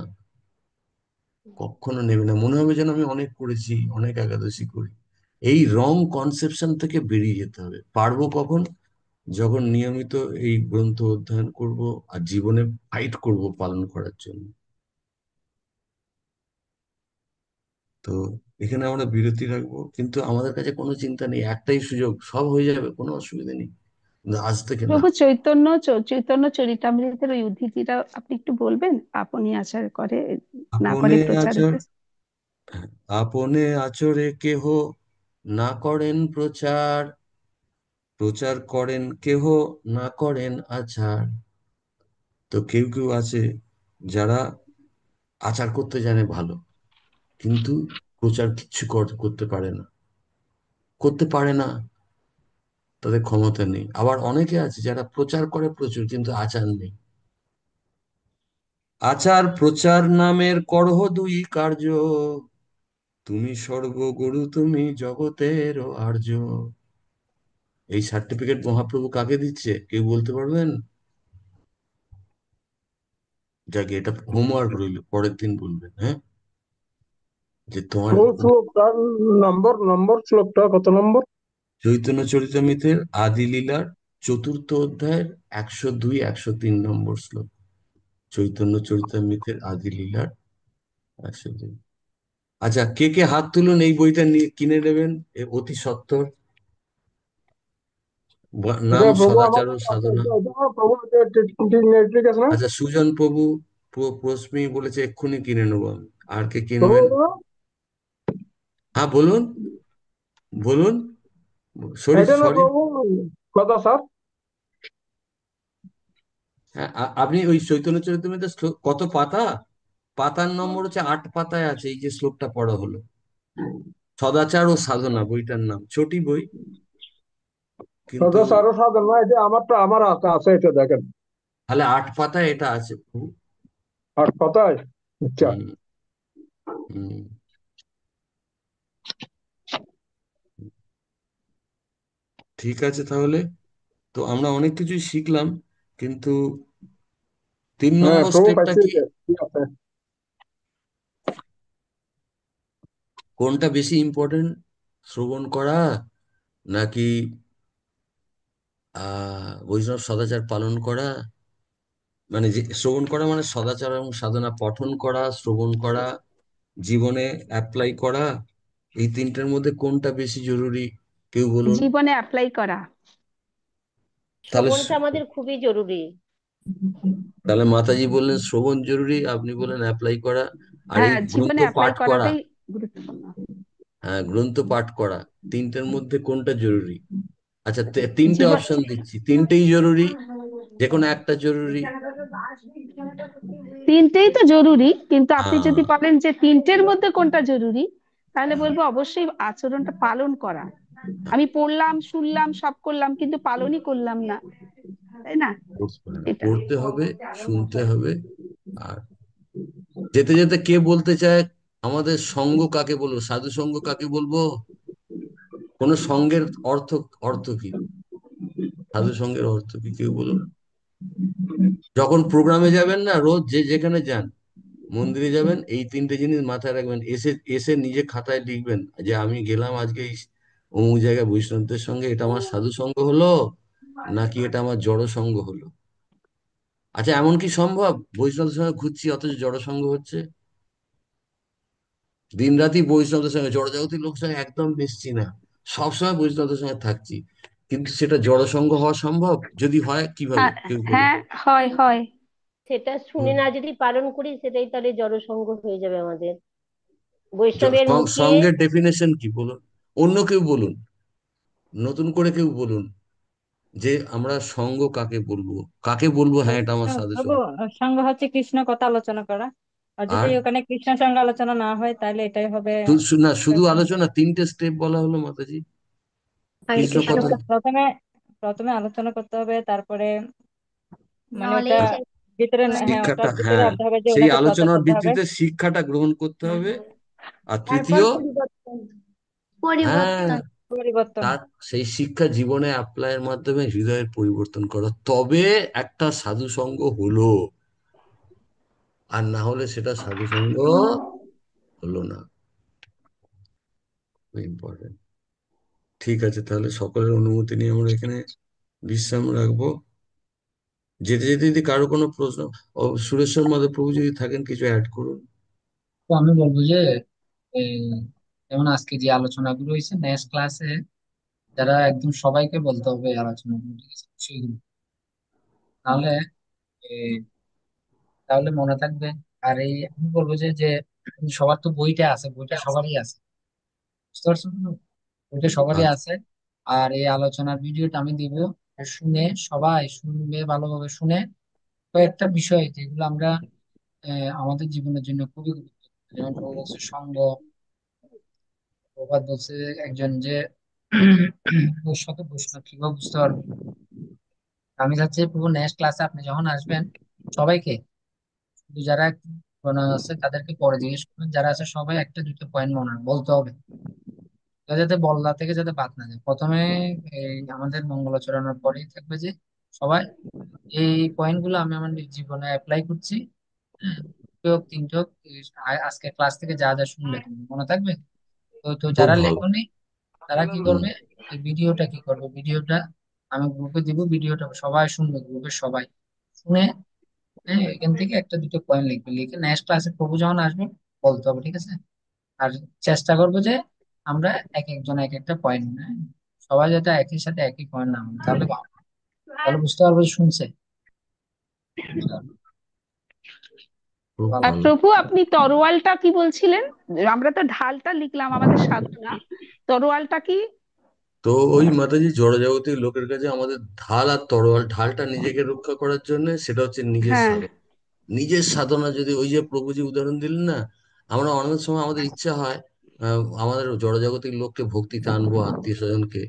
কখনো নেবে না, মনে হবে যেন আমি অনেক করেছি, অনেক একাদশী করি। এই রং কনসেপশন থেকে বেরিয়ে যেতে হবে। পারবো কখন? যখন নিয়মিত এই গ্রন্থ অধ্যয়ন করব আর জীবনে ফাইট করব পালন করার জন্য। তো এখানে আমরা বিরতি রাখবো, কিন্তু আমাদের কাছে কোনো চিন্তা নেই, একটাই সুযোগ, সব হয়ে যাবে, কোনো অসুবিধা নেই, কিন্তু আজ থেকে না। প্রভু চৈতন্য চরিতামৃতের ওই উদ্ধৃতিটা আপনি একটু বলবেন? আপনি আচার করে না করে আপনে আচর, প্রচারেতে। আপনে আচরে কেহ না করেন প্রচার, প্রচার করেন কেহ না করেন আচার। তো কেউ কেউ আছে যারা আচার করতে জানে ভালো, কিন্তু প্রচার কিচ্ছু করতে পারে না, করতে পারে না, তাদের ক্ষমতা নেই। আবার অনেকে আছে যারা প্রচার করে প্রচুর, কিন্তু আচার নেই। আচার প্রচার নামের করহ দুই কার্য, তুমি সর্বগুরু তুমি জগতের আর্য। এই সার্টিফিকেট মহাপ্রভু কাকে দিচ্ছে কেউ বলতে পারবেন? যাকে, এটা হোমওয়ার্ক রইল, পরের দিন বলবেন, হ্যাঁ, যে তোমার কোন শ্লোকটা, নম্বর শ্লোকটা কত নম্বর? চৈতন্য চরিতামৃতের আদি লীলার 4th অধ্যায়ের 102 103 নম্বর শ্লোক। চৈতন্য চরিতামৃতের আদি লীলার 102। আচ্ছা, কে কে হাত তুলুন, এই বইটা নিয়ে কিনে নেবেন অতি সত্বর। এটা নাম প্রভু আমার সদাচার ও কাছে আছে, সাধনা। এটা প্রভু ঠিক আছে না আচ্ছা, সুজন প্রভু, প্রশ্মি বলেছে এক্ষুনি কিনে নেবো আমি। আর কে প্রভু? কিনবেন? হ্যাঁ বলুন, বলুন। সরি এটা না সরি। প্রভু, কথা স্যার। হ্যাঁ, আপনি ওই চৈতন্য চরিতামৃতের শ্লোক কত পাতা? পাতার নম্বর হচ্ছে 8 পাতায় আছে এই যে শ্লোকটা পড়া হলো, সদাচার ও সাধনা বইটার নাম, ছোটি বই কিন্তু। কথা স্যারও সাধন না, এটা আমারটা, আমার হাতে আছে, এটা দেখেন। তাহলে 8 পাতায় এটা আছে প্রভু। আর কথায়, আচ্ছা। হুম, হুম, ঠিক আছে তাহলে। তো আমরা অনেক কিছুই শিখলাম, কিন্তু তিন হ্যাঁ নম্বর প্রভু স্টেপটা পাইছি, কি? এটা ঠিক আছে। কোনটা বেশি ইম্পর্টেন্ট, শ্রবণ করা নাকি বৈষ্ণব সদাচার পালন করা? মানে যে শ্রবণ করা মানে সদাচার এবং সাধনা পঠন করা, শ্রবণ করা, জীবনে অ্যাপ্লাই করা, এই তিনটার মধ্যে কোনটা বেশি জরুরি কেউ বলুন? জীবনে অ্যাপ্লাই করা। তাহলে শ্রবণটা আমাদের খুবই জরুরি। তাহলে মাতাজি বললেন শ্রবণ জরুরি, আপনি বললেন অ্যাপ্লাই করা। আর এই হ্যাঁ, গ্রন্থ জীবনে অ্যাপ্লাই পাঠ করা, করাটাই গুরুত্বপূর্ণ। হ্যাঁ গ্রন্থ পাঠ করা, তিনটের মধ্যে কোনটা জরুরি? আচ্ছা, তিনটে জীবন অপশন দিচ্ছি, তিনটেই জরুরি, যে কোনো একটা জরুরি? তিনটেই তো জরুরি, কিন্তু আপনি যদি আহ বলেন যে তিনটের মধ্যে কোনটা জরুরি, তাহলে বলবো অবশ্যই আচরণটা পালন করা। আমি পড়লাম, শুনলাম, সব করলাম, কিন্তু পালনই করলাম না, তাই না? এটা পড়তে হবে, শুনতে হবে, আর যেতে যেতে কে বলতে চায় আমাদের সঙ্গ কাকে বলবো, সাধু সঙ্গ কাকে বলবো? কোন সঙ্গের অর্থ, অর্থ কি? সাধু সঙ্গের অর্থ কি কেউ বলুন? যখন প্রোগ্রামে যাবেন না, রোজ যে যেখানে যান, মন্দিরে যাবেন, এই তিনটে জিনিস মাথায় রাখবেন, এসে এসে নিজে খাতায় লিখবেন যে আমি গেলাম আজকে এই অমুক জায়গায় বৈষ্ণবদের সঙ্গে, এটা আমার সাধু সঙ্গ হলো নাকি এটা আমার জড় সঙ্গ হলো। আচ্ছা, এমন কি সম্ভব বৈষ্ণবদের সঙ্গে ঘুরছি অথচ জড় সঙ্গ হচ্ছে? দিন রাতি বৈষ্ণবদের সঙ্গে, জড়জাগতিক লোকের সঙ্গে একদম মিশছি না, সবসময় বৈষ্ণবদের সঙ্গে থাকছি, কিন্তু সেটা জড় সঙ্গ হওয়া সম্ভব? যদি হয় কিভাবে হ্যাঁ, কেউ বলুন। হ্যাঁ, হয় হয়। সেটা শুনে হুম। না যদি পালন করি সেটাই তাহলে জড়সঙ্গ হয়ে যাবে আমাদের। বৈষ্ণবের মুখে সঙ্গের ডেফিনেশন কি বলুন? অন্য কেউ বলুন, নতুন করে কেউ বলুন, যে আমরা সঙ্গ কাকে বলবো, কাকে বলবো হ্যাঁ এটা আমার সাধু প্রভু, সঙ্গ। সঙ্গ হচ্ছে কৃষ্ণ কথা আলোচনা করা। আর যদি আর ওখানে কৃষ্ণ সঙ্গ আলোচনা না হয় তাহলে এটাই হবে। না, শুধু আলোচনা, তিনটে স্টেপ বলা হলো মাতাজি। হরে কৃষ্ণ কৃষ্ণ। কথা, প্রথমে প্রথমে আলোচনা করতে হবে, তারপরে মানে ওটা নলেজ। ভিতরে, হ্যাঁ ওটা শিক্ষাটা, ভিতরে হ্যাঁ, আনতে হবে যে সেই ওনাকে শ্রদ্ধা আলোচনার করতে হবে। ভিত্তিতে শিক্ষাটা গ্রহণ করতে হবে। আর তারপর তৃতীয়, পরিবর্তন। হ্যাঁ, পরিবর্তন। পরিবর্তন। তার সেই শিক্ষা জীবনে অ্যাপ্লাইয়ের মাধ্যমে হৃদয়ের পরিবর্তন করা, তবে একটা সাধু সঙ্গ হলো। আর না হলে সেটা সাধু সঙ্গ হলো না। ইম্পর্টেন্ট। ঠিক আছে, তাহলে সকলের অনুমতি নিয়ে আমরা এখানে বিশ্রাম রাখবো। যেতে যেতে যদি কারো কোনো প্রশ্ন, ও সুরেশ্বর মাধব প্রভু যদি থাকেন কিছু অ্যাড করুন। তো আমি বলবো যে এই, যেমন আজকে যে আলোচনাগুলো হয়েছে নেক্সট ক্লাসে যারা একদম সবাইকে বলতে হবে এই আলোচনাগুলো, ঠিক আছে বিষয়গুলো, তাহলে এই, তাহলে মনে থাকবে। আর এই আমি বলবো যে যে সবার তো বইটা আছে, বইটা সবারই আছে, বুঝতে পারছো তো? বইটা সবারই আচ্ছা, আছে। আর এই আলোচনার ভিডিওটা আমি দিব, শুনে সবাই শুনবে ভালোভাবে শুনে কয়েকটা বিষয় যেগুলো আমরা আমাদের জীবনের জন্য খুবই গুরুত্বপূর্ণ, যেমন প্রভু বলছে সঙ্গ, প্রভাত বলছে একজন যে ওর সাথে বৈষ্ণব কিভাবে বুঝতে পারবো। আমি চাচ্ছি প্রভু নেক্সট ক্লাসে আপনি যখন আসবেন সবাইকে, শুধু যারা একটু পুরানো আছে তাদেরকে পরে জিজ্ঞেস করবেন, যারা আছে সবাই একটা দুটো পয়েন্ট মনে বলতে হবে, তো যাতে বল্লা থেকে যাতে বাদ না যায়। প্রথমে এই আমাদের মঙ্গলাচরণের পরেই থাকবে যে সবাই এই পয়েন্ট গুলো আমি আমার নিজ জীবনে অ্যাপ্লাই করছি। হ্যাঁ, দুটো হোক তিনটে হোক, আজকে ক্লাস থেকে যা যা শুনলে তুমি মনে থাকবে। তো তো খুব যারা ভালো। লেখনি তারা কি হুম। করবে, এই ভিডিওটা কি করবে, ভিডিওটা আমি গ্রুপে দিব, ভিডিওটা সবাই শুনবে, গ্রুপের সবাই শুনে হ্যাঁ এখান থেকে একটা দুটো পয়েন্ট লিখবে, লিখে নেক্সট ক্লাসে প্রভু যখন আসবে বলতে হবে, ঠিক আছে? আর চেষ্টা করবো যে আমরা এক একজন এক একটা পয়েন্ট, সবাই যাতে একই সাথে একই পয়েন্ট না বলে, তাহলে তাহলে বুঝতে পারবো যে শুনছে। খুব ভালো। আর ভালো। প্রভু, আপনি তরোয়ালটা কি বলছিলেন? আমরা তো ঢালটা লিখলাম আমাদের সাধনা, তরোয়ালটা কি? তো ওই মাতাজি, জড়জাগতিক লোকের কাছে আমাদের ঢাল আর তরোয়াল, ঢালটা নিজেকে রক্ষা করার জন্য, সেটা হচ্ছে নিজের হ্যাঁ। সাধনা। নিজের সাধনা যদি, ওই যে প্রভুজি উদাহরণ দিলেন না, আমরা অনেক সময় আমাদের ইচ্ছা হয় আমাদের জড়জাগতিক লোককে ভক্তিতে আনবো, আত্মীয় স্বজনকে,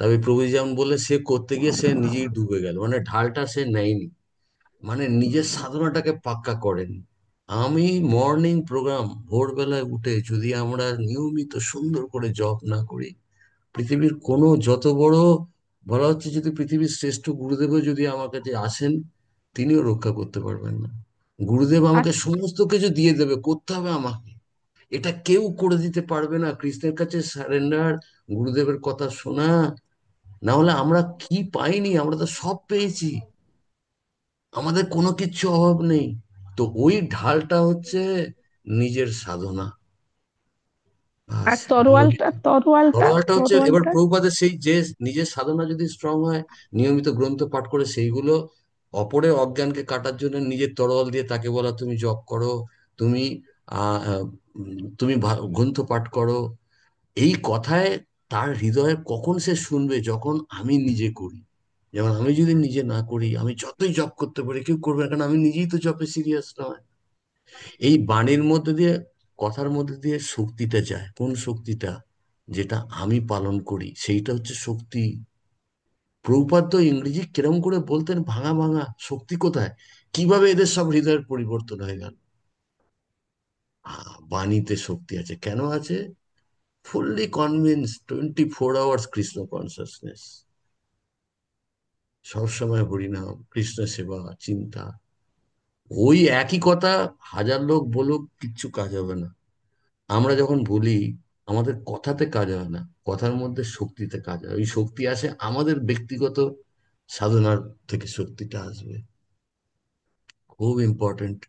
তবে প্রভুজি যেমন বললে, সে করতে গিয়ে সে নিজেই ডুবে গেল, মানে ঢালটা সে নেয়নি, মানে নিজের সাধনাটাকে পাক্কা করেন। আমি মর্নিং প্রোগ্রাম ভোরবেলায় উঠে যদি আমরা নিয়মিত সুন্দর করে জপ না করি, পৃথিবীর কোনো যত বড়, বলা হচ্ছে যদি পৃথিবীর শ্রেষ্ঠ গুরুদেবও যদি আমার কাছে আসেন, তিনিও রক্ষা করতে পারবেন না। গুরুদেব আর আমাকে সমস্ত কিছু দিয়ে দেবে, করতে হবে আমাকে, এটা কেউ করে দিতে পারবে না। কৃষ্ণের কাছে সারেন্ডার, গুরুদেবের কথা শোনা, না হলে আমরা কি পাইনি, আমরা তো সব পেয়েছি, আমাদের কোনো কিচ্ছু অভাব নেই। তো ওই ঢালটা হচ্ছে নিজের সাধনা। আর বাস। তরোয়ালটা, তরোয়ালটা, তরোয়ালটা হচ্ছে এবার তরোয়ালটা প্রভুপাদের সেই যে নিজের সাধনা যদি স্ট্রং হয়, নিয়মিত গ্রন্থ পাঠ করে সেইগুলো অপরের অজ্ঞানকে কাটার জন্য নিজের তরোয়াল দিয়ে তাকে বলা, তুমি জপ করো, তুমি তুমি গ্রন্থ পাঠ করো, এই কথায় তার হৃদয়ে কখন সে শুনবে, যখন আমি নিজে করি। যেমন আমি যদি নিজে না করি, আমি যতই জপ করতে পারি কেউ করবে না, কারণ আমি নিজেই তো জপে সিরিয়াস নয়। এই বাণীর মধ্যে দিয়ে, কথার মধ্যে দিয়ে শক্তিটা যায়, কোন শক্তিটা? যেটা আমি পালন করি সেইটা হচ্ছে শক্তি। প্রভুপাদ তো ইংরেজি কিরম করে বলতেন, ভাঙা ভাঙা, শক্তি কোথায়, কিভাবে এদের সব হৃদয়ের পরিবর্তন হয়ে গেল। বাণীতে শক্তি আছে। কেন আছে? Fully convince, 24 hours Krishna consciousness, সবসময় হরিনাম, কৃষ্ণ সেবা, চিন্তা। ওই একই কথা হাজার লোক বলুক, কিচ্ছু কাজ হবে না। আমরা যখন বলি, আমাদের কথাতে কাজ হয় না, কথার মধ্যে শক্তিতে কাজ হয়। ওই শক্তি আসে আমাদের ব্যক্তিগত সাধনার থেকে, শক্তিটা আসবে। খুব ইম্পর্টেন্ট।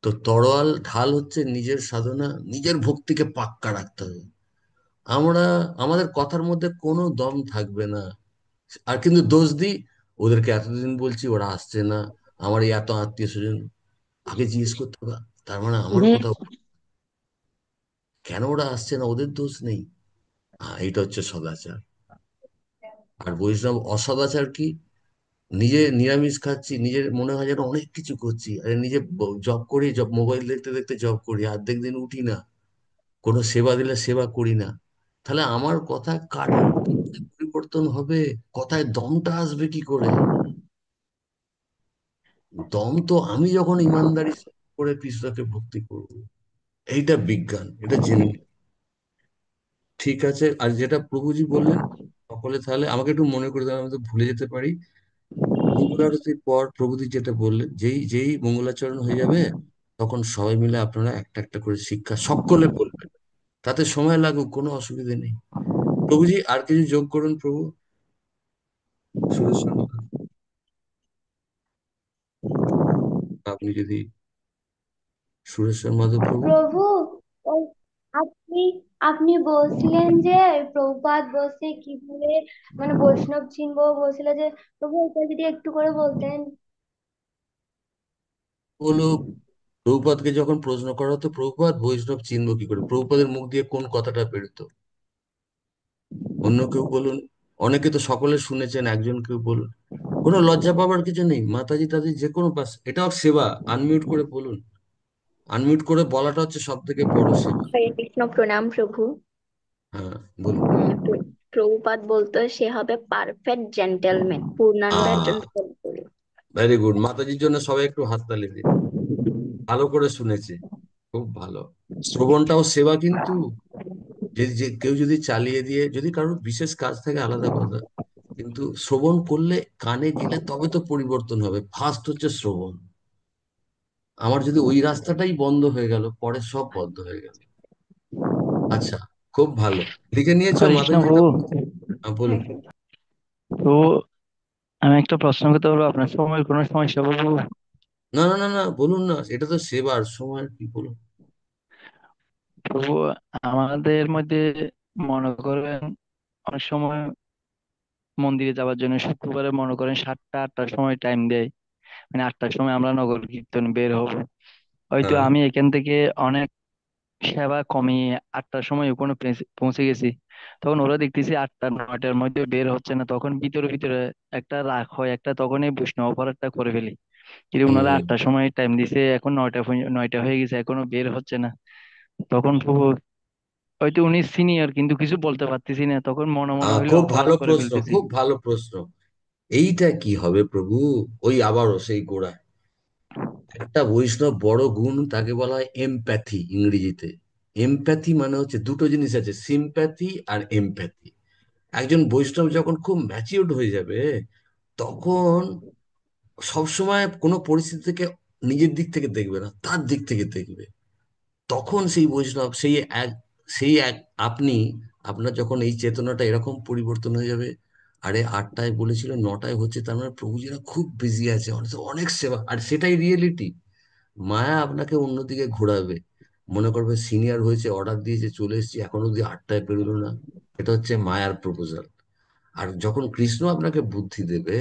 তো তরোয়াল ঢাল হচ্ছে নিজের সাধনা, নিজের ভক্তিকে পাক্কা রাখতে হবে। আমরা আমাদের কথার মধ্যে কোনো দম থাকবে না, আর কিন্তু দোষ দিই, ওদেরকে এতদিন বলছি ওরা আসছে না, আমার এই এত আত্মীয় স্বজন। আগে জিজ্ঞেস করতে হবে, তার মানে আমার হুম। কথা কেন ওরা আসছে না, ওদের দোষ নেই। এটা হচ্ছে সদাচার। আর বৈষ্ণব অসদাচার কি? নিজে নিরামিষ খাচ্ছি, নিজের মনে হয় যেন অনেক কিছু করছি, আরে নিজে জব করি, জব মোবাইল দেখতে দেখতে জব করি, অর্ধেক দিন উঠি না, কোনো সেবা দিলে সেবা করি না। তাহলে আমার কথা কার পরিবর্তন হবে? কথায় দমটা আসবে কি করে? দম তো আমি যখন ইমানদারি করে কৃষ্ণকে ভক্তি করব। এইটা বিজ্ঞান, এটা জেনে নিন। ঠিক আছে, আর যেটা প্রভুজি বললেন, সকলে তাহলে আমাকে একটু মনে করে দেবেন, আমি তো ভুলে যেতে পারি। মঙ্গলারতির পর প্রভুজি যেটা বললেন, যেই যেই মঙ্গলাচরণ হয়ে যাবে, তখন সবাই মিলে আপনারা একটা একটা করে শিক্ষা সকলে বলবেন। তাতে সময় লাগুক, কোনো অসুবিধা নেই। প্রভুজি আর কিছু যোগ করুন প্রভু। সুরেশ্বর মাধব, আপনি যদি, সুরেশ্বর মাধব প্রভু। প্রভু, ওই আপনি আপনি বলছিলেন যে প্রভুপাদ বসে কিভাবে মানে বৈষ্ণব চিনবো বলছিল যে, প্রভু এটা যদি একটু করে বলতেন। হলো, প্রভুপাদকে যখন প্রশ্ন করা হতো, প্রভুপাদ বৈষ্ণব চিনব কি করে, প্রভুপাদের মুখ দিয়ে কোন কথাটা বেরোতো? অন্য কেউ বলুন। অনেকে তো সকলে শুনেছেন, একজন কেউ বলুন। কোনো লজ্জা পাবার কিছু নেই, মাতাজি তাজি যে কোনো পাস, এটাও সেবা। আনমিউট করে বলুন। আনমিউট করে বলাটা হচ্ছে সব থেকে বড় সেবা। হরে কৃষ্ণ, প্রণাম প্রভু। হ্যাঁ, বলুন। প্রভুপাদ বলতো সে হবে পারফেক্ট জেন্টেলম্যান, পূর্ণাঙ্গ একজন সদ্গুরু। ভেরি গুড, মাতাজির জন্য সবাই একটু হাততালি দিন। ভালো করে শুনেছে, খুব ভালো। শ্রবণটাও সেবা কিন্তু। যে যে কেউ যদি চালিয়ে দিয়ে, যদি কারোর বিশেষ কাজ থাকে আলাদা কথা, কিন্তু শ্রবণ করলে, কানে গেলে তবে তো পরিবর্তন হবে। ফার্স্ট হচ্ছে শ্রবণ। আমার যদি ওই রাস্তাটাই বন্ধ হয়ে গেল, পরে সব বন্ধ হয়ে গেল। আচ্ছা, খুব ভালো। লিখে নিয়েছো হরে কৃষ্ণ মাতাজি যেটা প্রভু। বলুন। তো আমি একটা প্রশ্ন করতে পারবো আপনার সময় কোনো সমস্যা প্রভু? না না না না, বলুন না, এটা তো সেবার সময়, কি বলুন। প্রভু, আমাদের মধ্যে মনে করেন অনেক সময় মন্দিরে যাওয়ার জন্য শুক্রবারে মনে করেন 7টা 8টার সময় টাইম দেয়, মানে 8টার সময় আমরা নগর কীর্তন বের হব। হয়তো হ্যাঁ। আমি এখান থেকে অনেক সেবা কমিয়ে 8টার সময় ওখানে পৌঁছে গেছি, তখন ওরা দেখতেছি 8টা 9টার মধ্যে বের হচ্ছে না, তখন ভিতরে ভিতরে একটা রাগ হয়, একটা তখনই বৈষ্ণব অপরাধটা করে ফেলি। কিন্তু ওনারা হুম। 8টার সময় টাইম দিছে, এখন 9টা হয়ে গেছে, এখনো বের হচ্ছে না। তখন প্রভু, হয়তো উনি সিনিয়র কিন্তু কিছু বলতে পারতেছি না, তখন মনে মনে হইলে খুব অপরাধ ভালো করে প্রশ্ন, ফেলতেছি। খুব ভালো প্রশ্ন। এইটা কি হবে প্রভু? ওই আবারও সেই গোড়ায়। একটা বৈষ্ণব বড় গুণ, তাকে বলা হয় এমপ্যাথি ইংরেজিতে। এমপ্যাথি মানে হচ্ছে দুটো জিনিস আছে, সিম্প্যাথি আর এমপ্যাথি। একজন বৈষ্ণব যখন খুব ম্যাচিউরড হয়ে যাবে, তখন সবসময় কোনো পরিস্থিতি থেকে নিজের দিক থেকে দেখবে না, তার দিক থেকে দেখবে। তখন সেই বৈষ্ণব, সেই এক আপনি, আপনার যখন এই চেতনাটা এরকম পরিবর্তন হয়ে যাবে, আরে 8টায় বলেছিল 9টায় হচ্ছে, তার মানে প্রভুজিরা খুব বিজি আছে, অনেক অনেক সেবা, আর সেটাই রিয়েলিটি। মায়া আপনাকে অন্যদিকে ঘোরাবে, মনে করবে সিনিয়র হয়েছে, অর্ডার দিয়েছে, চলে এসেছি, এখন অব্দি 8টায় পেরোলো না। এটা হচ্ছে মায়ার প্রপোজাল। আর যখন কৃষ্ণ আপনাকে বুদ্ধি দেবে,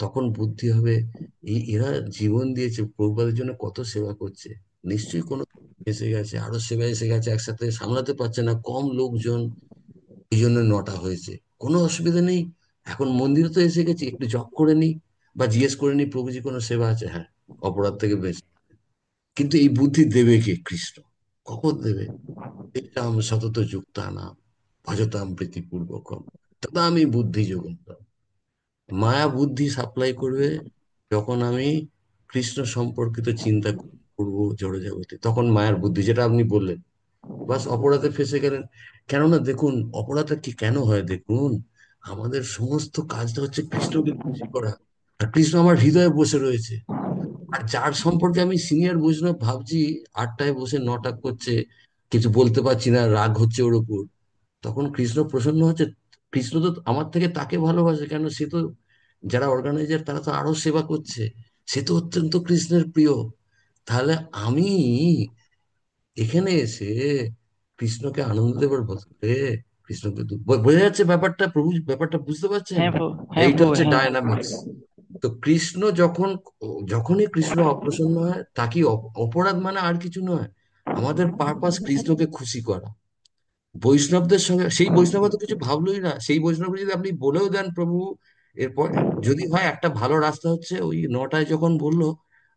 তখন বুদ্ধি হবে, এরা জীবন দিয়েছে প্রভুপাদের জন্য, কত সেবা করছে, নিশ্চয়ই কোনো এসে গেছে, আরো সেবা এসে গেছে, একসাথে সামলাতে পারছে না, কম লোকজন, এই জন্য 9টা হয়েছে। কোনো অসুবিধা নেই, এখন মন্দিরে তো এসে গেছি, একটু জপ করে নি, বা জিজ্ঞেস করে নি প্রভুজি কোনো সেবা আছে, হ্যাঁ, অপরাধ থেকে বেশ। কিন্তু এই বুদ্ধি দেবে কে? কৃষ্ণ। কখন দেবে? তেষাং সতত যুক্তানাং ভজতাম প্রীতিপূর্বকম তদামি বুদ্ধি যোগন্তম। মায়া বুদ্ধি সাপ্লাই করবে যখন আমি কৃষ্ণ সম্পর্কিত চিন্তা করি, করব জড়জগতে, তখন মায়ার বুদ্ধি, যেটা আপনি বললেন, বাস অপরাধে ফেসে গেলেন। কেননা দেখুন, অপরাধটা কি কেন হয় দেখুন, আমাদের সমস্ত কাজটা হচ্ছে কৃষ্ণকে খুশি করা, আর কৃষ্ণ আমার হৃদয়ে বসে রয়েছে। আর যার সম্পর্কে আমি সিনিয়র বৈষ্ণব ভাবছি, 8টায় বসে নটা করছে, কিছু বলতে পারছি না, রাগ হচ্ছে ওর উপর, তখন কৃষ্ণ প্রসন্ন হচ্ছে। কৃষ্ণ তো আমার থেকে তাকে ভালোবাসে, কেন সে তো, যারা অর্গানাইজার তারা তো আরো সেবা করছে, সে তো অত্যন্ত কৃষ্ণের প্রিয়। তাহলে আমি এখানে এসে কৃষ্ণকে আনন্দ দেবার বদলে কৃষ্ণকে বোঝা যাচ্ছে ব্যাপারটা, প্রভু ব্যাপারটা বুঝতে পারছেন? হ্যাঁ প্রভু, হ্যাঁ এইটা প্রভু, হচ্ছে হ্যাঁ। ডায়নামিক্স। তো কৃষ্ণ যখন, যখনই কৃষ্ণ অপ্রসন্ন হয়, তা কি অপরাধ মানে আর কিছু নয়, আমাদের পারপাস কৃষ্ণকে খুশি করা। বৈষ্ণবদের সঙ্গে, সেই বৈষ্ণব তো কিছু ভাবলোই না, সেই বৈষ্ণব যদি আপনি বলেও দেন প্রভু, এরপর যদি হয় একটা ভালো রাস্তা হচ্ছে ওই 9টায় যখন বললো,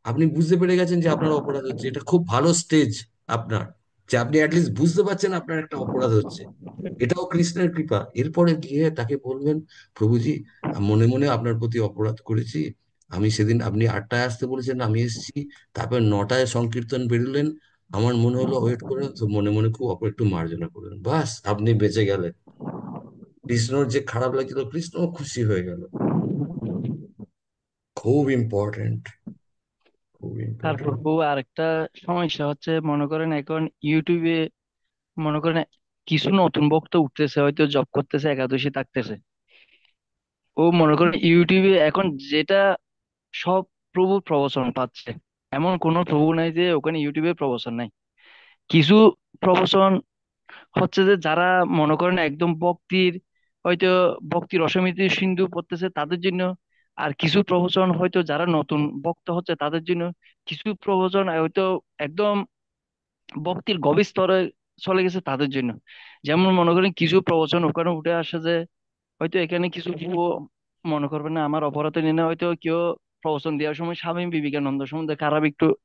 আপনি বুঝতে পেরে গেছেন যে আপনার অপরাধ হচ্ছে, এটা খুব ভালো স্টেজ আপনার, যে আপনি অ্যাটলিস্ট বুঝতে পারছেন আপনার একটা অপরাধ হচ্ছে। এটাও কৃষ্ণের কৃপা। এরপরে গিয়ে তাকে বলবেন, প্রভুজি, মনে মনে আপনার প্রতি অপরাধ করেছি, আমি সেদিন আপনি 8টায় আসতে বলেছেন, আমি এসেছি, তারপর 9টায় সংকীর্তন বেরোলেন, আমার মনে হলো ওয়েট করে, তো মনে মনে খুব একটু মার্জনা করলেন, বাস আপনি বেঁচে গেলেন। কৃষ্ণর যে খারাপ লাগছিল, কৃষ্ণ খুশি হয়ে গেল। খুব ইম্পর্টেন্ট, খুব তারপর ইম্পর্টেন্ট। প্রভু আরেকটা সমস্যা হচ্ছে, মনে করেন এখন ইউটিউবে, মনে করেন কিছু নতুন ভক্ত উঠতেছে, হয়তো জব করতেছে, একাদশী থাকতেছে। ও মনে করেন ইউটিউবে এখন যেটা সব প্রভু প্রবচন পাচ্ছে, এমন কোনো প্রভু নাই যে ওখানে ইউটিউবে প্রবচন নাই। কিছু প্রবচন হচ্ছে যে যারা মনে করেন একদম ভক্তির, হয়তো ভক্তির অসমিতি সিন্ধু পড়তেছে তাদের জন্য, আর কিছু প্রবচন হয়তো যারা নতুন ভক্ত হচ্ছে তাদের জন্য, কিছু প্রবচন হয়তো একদম ভক্তির গভীর স্তরে চলে গেছে তাদের জন্য। যেমন মনে করেন কিছু প্রবচন ওখানে উঠে আসে যে, হয়তো এখানে কিছু ভুয়ো, মনে করবেন না আমার অপরাধ নিয়ে না, হয়তো কেউ প্রবচন দেওয়ার সময় স্বামী বিবেকানন্দ সম্বন্ধে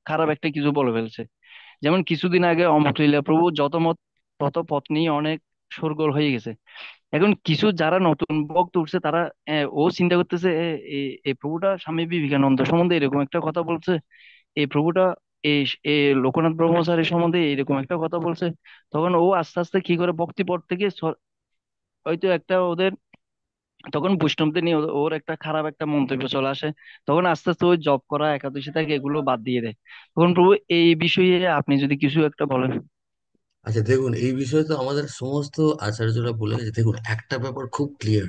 খারাপ একটা কিছু বলে ফেলছে। যেমন কিছুদিন আগে অমুকলীলা প্রভু যত মত তত পথ নিয়ে অনেক শোরগোল হয়ে গেছে। এখন কিছু যারা নতুন ভক্ত উঠছে তারা ও চিন্তা করতেছে, এই প্রভুটা স্বামী বিবেকানন্দ সম্বন্ধে এরকম একটা কথা বলছে, এই প্রভুটা এই এই লোকনাথ ব্রহ্মচারী সম্বন্ধে এরকম একটা কথা বলছে। তখন ও আস্তে আস্তে কি করে ভক্তি পথ থেকে হয়তো একটা ওদের, তখন বৈষ্ণবদের নিয়ে ওর একটা খারাপ একটা মন্তব্য চলে আসে। তখন আস্তে আস্তে ওই জব করা, একাদশী থেকে এগুলো বাদ দিয়ে দেয়। তখন প্রভু এই বিষয়ে আপনি যদি কিছু একটা বলেন। আচ্ছা দেখুন, এই বিষয়ে তো আমাদের সমস্ত আচার্যরা বলে গেছে। দেখুন, একটা ব্যাপার খুব ক্লিয়ার,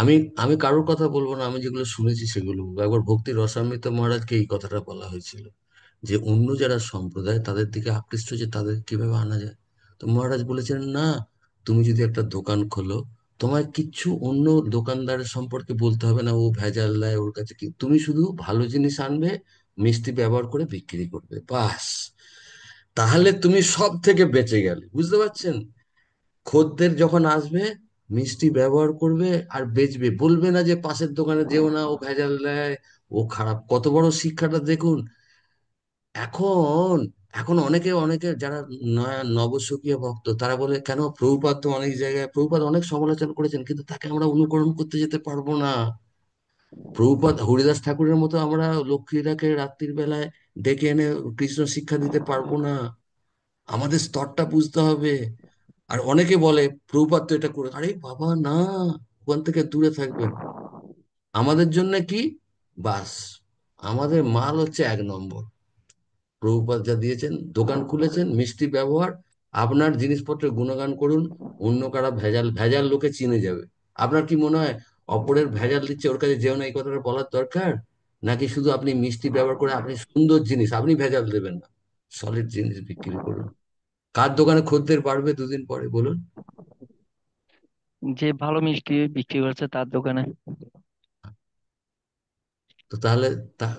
আমি আমি কারোর কথা বলবো না, আমি যেগুলো শুনেছি সেগুলো বলবো। একবার ভক্তি রসামৃত মহারাজকে এই কথাটা বলা হয়েছিল, যে অন্য যারা সম্প্রদায় তাদের দিকে আকৃষ্ট হচ্ছে, তাদের কিভাবে আনা যায়। তো মহারাজ বলেছেন, না, তুমি যদি একটা দোকান খোলো, তোমার কিচ্ছু অন্য দোকানদারের সম্পর্কে বলতে হবে না, ও ভেজাল দেয়, ওর কাছে কি, তুমি শুধু ভালো জিনিস আনবে, মিষ্টি ব্যবহার করে বিক্রি করবে, বাস। তাহলে তুমি সব থেকে বেঁচে গেলে, বুঝতে পারছেন? খদ্দের যখন আসবে, মিষ্টি ব্যবহার করবে আর বেচবে, বলবে না যে পাশের দোকানে যেও না, ও ভেজাল দেয়, ও খারাপ। কত বড় শিক্ষাটা দেখুন। এখন এখন অনেকে অনেকে যারা নবস্বকীয় ভক্ত, তারা বলে, কেন প্রভুপাদ তো অনেক জায়গায়, প্রভুপাদ অনেক সমালোচনা করেছেন, কিন্তু তাকে আমরা অনুকরণ করতে যেতে পারবো না। প্রভুপাদ হরিদাস ঠাকুরের মতো আমরা লক্ষ্মীরাকে রাত্রির বেলায় ডেকে এনে কৃষ্ণ শিক্ষা দিতে পারবো না। আমাদের স্তরটা বুঝতে হবে। আর অনেকে বলে, প্রভুপাদ তো এটা করে, আরে বাবা না, ওখান থেকে দূরে থাকবেন। আমাদের জন্য কি, বাস, আমাদের মাল হচ্ছে 1 নম্বর। প্রভুপাদ যা দিয়েছেন, দোকান খুলেছেন, মিষ্টি ব্যবহার, আপনার জিনিসপত্রের গুণগান করুন, অন্য কারা ভেজাল, ভেজাল লোকে চিনে যাবে। আপনার কি মনে হয় অপরের ভেজাল দিচ্ছে, ওর কাছে যেও না, এই কথাটা বলার দরকার? নাকি শুধু আপনি মিষ্টি ব্যবহার করে আপনি সুন্দর জিনিস, আপনি ভেজাল দেবেন না, সলিড জিনিস বিক্রি করুন? কার দোকানে খদ্দের বাড়বে 2 দিন পরে বলুন? যে ভালো মিষ্টি বিক্রি করছে তার দোকানে। তো তাহলে তা,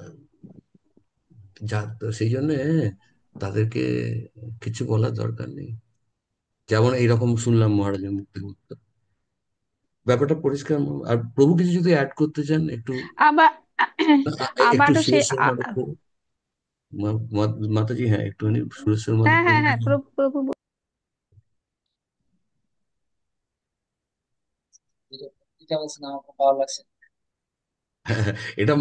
তো সেই জন্য তাদেরকে কিছু বলার দরকার নেই। যেমন এইরকম শুনলাম মহারাজের মুক্তি, ব্যাপারটা পরিষ্কার। আর প্রভু কিছু যদি অ্যাড করতে চান একটু, আবার একটু আমারও সে সুরেশ্বর মাধব, মাতাজি, হ্যাঁ একটুখানি সুরেশ্বর মাধব হ্যাঁ হ্যাঁ হ্যাঁ, প্রভু। প্রভু প্রভু যেটা যেটা বলছেন আমার খুব ভালো লাগছে। এটা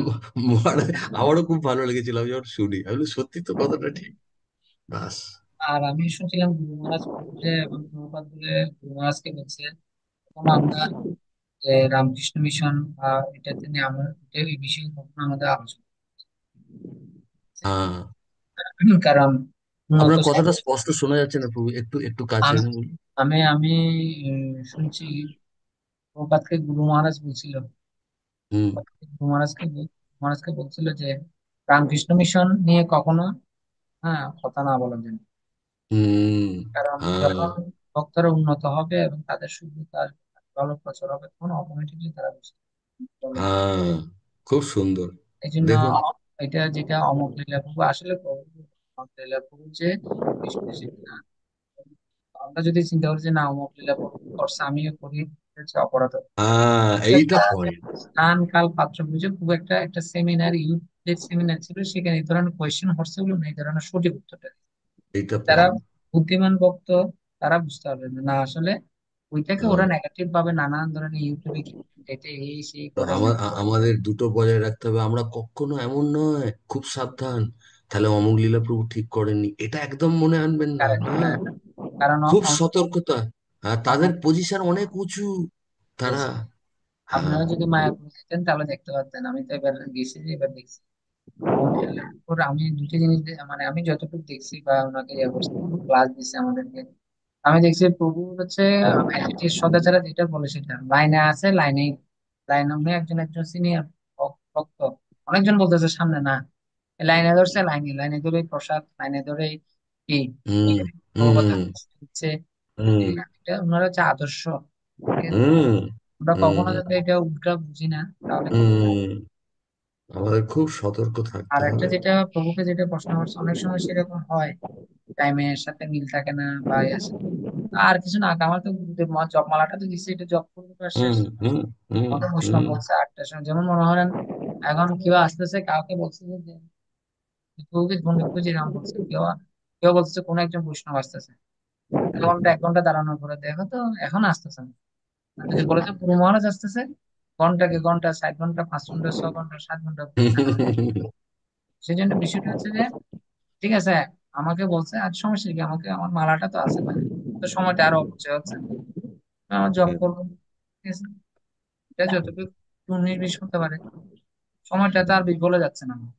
মানে আমারও খুব ভালো লেগেছিল, আমি যখন শুনি আমি বলি, সত্যি তো কথাটা ঠিক। বাস। আর আমি শুনছিলাম গুরু মহারাজ বলে এবং প্রভুপাদ বলে গুরু মহারাজকে বলছে তখন আমরা যে রামকৃষ্ণ মিশন বা এটাতে নিয়ে আমরা এই বিষয়ে কখনো আমাদের আলোচনা হ্যাঁ, করছি। কারণ উন্নত আপনার কথাটা সাইন্স স্পষ্ট শোনা যাচ্ছে না প্রভু, একটু একটু কাছে আমি এনে বলুন। আমি আমি শুনছি প্রভুপাদকে গুরু মহারাজ বলছিল, হুম। মহারাজকে বলছিল যে রামকৃষ্ণ মিশন নিয়ে কখনো কথা না বলার জন্য। হুম। কারণ হ্যাঁ। যখন ভক্তরা উন্নত হবে এবং তাদের শুদ্ধতা আসবে, ভালো প্রচার হবে, তখন অটোমেটিকলি তারা বুঝতে পারবে। হ্যাঁ, খুব সুন্দর। এই জন্য দেখুন। এটা যেটা অমর লীলা প্রভু আসলে প্রভু অমর লীলা প্রভু যে কৃষ্ণ সেটা আমরা যদি চিন্তা করি যে না অমর লীলা প্রভু করছে আমিও করি, এটা হচ্ছে অপরাধ। হ্যাঁ, কিন্তু এইটা একটা পয়েন্ট। স্থান কাল পাত্র বুঝে খুব একটা একটা সেমিনার ইউথ সেমিনার ছিল, সেখানে এই ধরনের কোয়েশ্চেন হচ্ছে বলে না এই ধরনের সঠিক উত্তরটা দিচ্ছে। এইটা যারা পয়েন্ট। বুদ্ধিমান ভক্ত তারা বুঝতে পারবে না না আসলে ওইটাকে ওরা নেগেটিভ ভাবে নানান ধরনের ইউটিউবে কি এটা এই সেই তো করে আমাদের দুটো বজায় রাখতে হবে, আমরা কখনো এমন নয়, খুব সাবধান, তাহলে অমোঘ লীলা প্রভু ঠিক করেননি, এটা একদম মনে আনবেন না, কারণ না। কারণ খুব সতর্কতা। হ্যাঁ, তাদের অমর- পজিশন অনেক উঁচু, yes, তারা। হ্যাঁ। আপনারা যদি মায়াপুর যেতেন তাহলে দেখতে পারতেন, আমি তো এবার গেছি যে এবার দেখছি ওর আমি দুটো জিনিস মানে আমি যতটুকু দেখছি বা ওনাকে ইয়ে করছি ক্লাস দিচ্ছে আমাদেরকে, আমি দেখছি প্রভু হচ্ছে যে সদাচারা যেটা বলে সেটা লাইনে আছে লাইনে লাইনে উনি একজন একজন সিনিয়র ভক্ত, অনেকজন বলতেছে সামনে না লাইনে ধরছে লাইনে লাইনে ধরে প্রসাদ লাইনে ধরে কি হুম। প্রভুপাত হুম। দিচ্ছে। হুম। এটা ওনার হচ্ছে আদর্শ, ঠিক আছে? হুম। আমরা কখনো হুম। যদি এটা উল্টা বুঝি না তাহলে খুব। হুম। আমাদের খুব সতর্ক থাকতে আর একটা হবে। যেটা প্রভুকে যেটা প্রশ্ন করছে অনেক সময় সেরকম হয় টাইমের সাথে মিল থাকে না বা আর কিছু না আমার তো জপমালাটা তো দিচ্ছি এটা জপ করবো আর শেষ। হুম। হুম। হুম। আমাকে বৈষ্ণব হুম। বলছে 8টার সময় যেমন মনে করেন এখন কেউ আসতেছে কাউকে বলছে যে কেউকে ফোনে খুঁজে এরকম বলছে কেউ কেউ বলছে কোন একজন বৈষ্ণব আসতেছে 1 ঘন্টা 1 ঘন্টা দাঁড়ানোর পরে দেখো তো এখন আসতেছে না। আর যদি বলে যে গুরু মহারাজ আসতেছে ঘন্টাকে ঘন্টা 60 ঘন্টা 5 ঘন্টা 6 ঘন্টা 7 ঘন্টা সেই জন্য বিষয়টা হচ্ছে যে ঠিক আছে আমাকে বলছে আজ সমস্যা কি আমাকে আমার মালাটা তো আছে না, তো সময়টা আরো অপচয় হচ্ছে, আমি আমার জব করবো, ঠিক আছে? এটা যতটুকু 19-20 করতে পারে সময়টা তো আর বিফলে যাচ্ছে না আমার।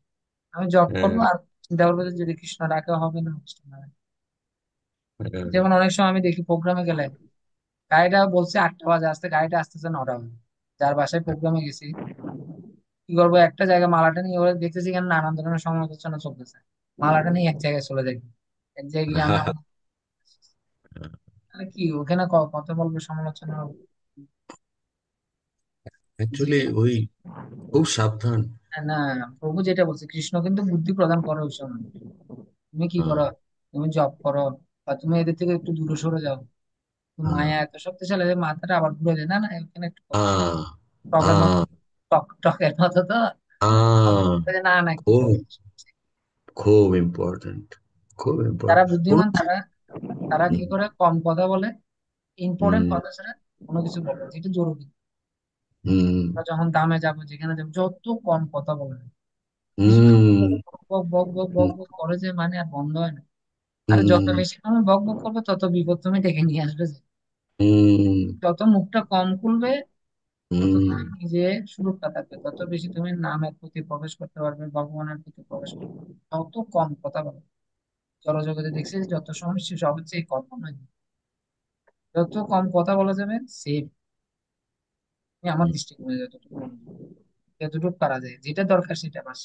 আমি জব হ্যাঁ। করবো আর চিন্তা করবো যে যদি কৃষ্ণ রাখা হবে না কৃষ্ণ না রাখে। হ্যাঁ। যেমন অনেক সময় আমি দেখি প্রোগ্রামে গেলে গাড়িটা বলছে 8টা বাজে আসতে গাড়িটা আসতেছে 9টা বাজে, যার বাসায় প্রোগ্রামে গেছি কি করবো একটা জায়গায় মালাটা নিয়ে ওরা দেখতেছি এখানে নানান ধরনের সমালোচনা চলতেছে, মালাটা নিয়ে এক জায়গায় চলে যাই, এক জায়গায় গিয়ে আমি আমার কি ওখানে কথা বলবো সমালোচনা হবে। অ্যাকচুয়ালি ওই খুব সাবধান। না প্রভু যেটা বলছে কৃষ্ণ কিন্তু বুদ্ধি প্রদান করে ওই সময় তুমি কি হ্যাঁ। করো তুমি জব করো বা তুমি এদের থেকে একটু দূরে সরে যাও, তো হ্যাঁ। মায়া এত শক্তিশালী যে মাথাটা আবার ঘুরে যায় না না এখানে একটু হ্যাঁ। টকের মতো হ্যাঁ। টকের মতো তো আবার হ্যাঁ। বলতে যে না না একটু খুব করো। খুব ইম্পর্টেন্ট, খুব যারা ইম্পর্টেন্ট। বুদ্ধিমান তারা তারা কি করে কম কথা বলে ইম্পর্টেন্ট হুম। কথা ছাড়া কোনো কিছু বলে না, যেটা জরুরি। হুম। আমরা যখন দামে যাবো যেখানে যাবো যত কম কথা বলে কিছু না হুম। বক বক বক বক বক বক করে যে মানে আর বন্ধ হয় না। আর যত হুম। বেশি তুমি বক বক করবে তত বিপদ তুমি ডেকে নিয়ে আসবে যে। হুম। যত মুখটা কম খুলবে তত হুম। তুমি নিজে সুরক্ষা থাকবে, তত বেশি তুমি নামের প্রতি প্রবেশ করতে পারবে ভগবানের প্রতি প্রবেশ করতে পারবে। যত কম কথা বলবে জড়জগতে দেখছি যে যত সমস্যা সব হচ্ছে এই কথা নয়, যত কম কথা বলা যাবে সেফ। আমার দৃষ্টিকোণে যতটুকু মনে হয় যতটুকু পারা যায় যেটা দরকার সেটা বাস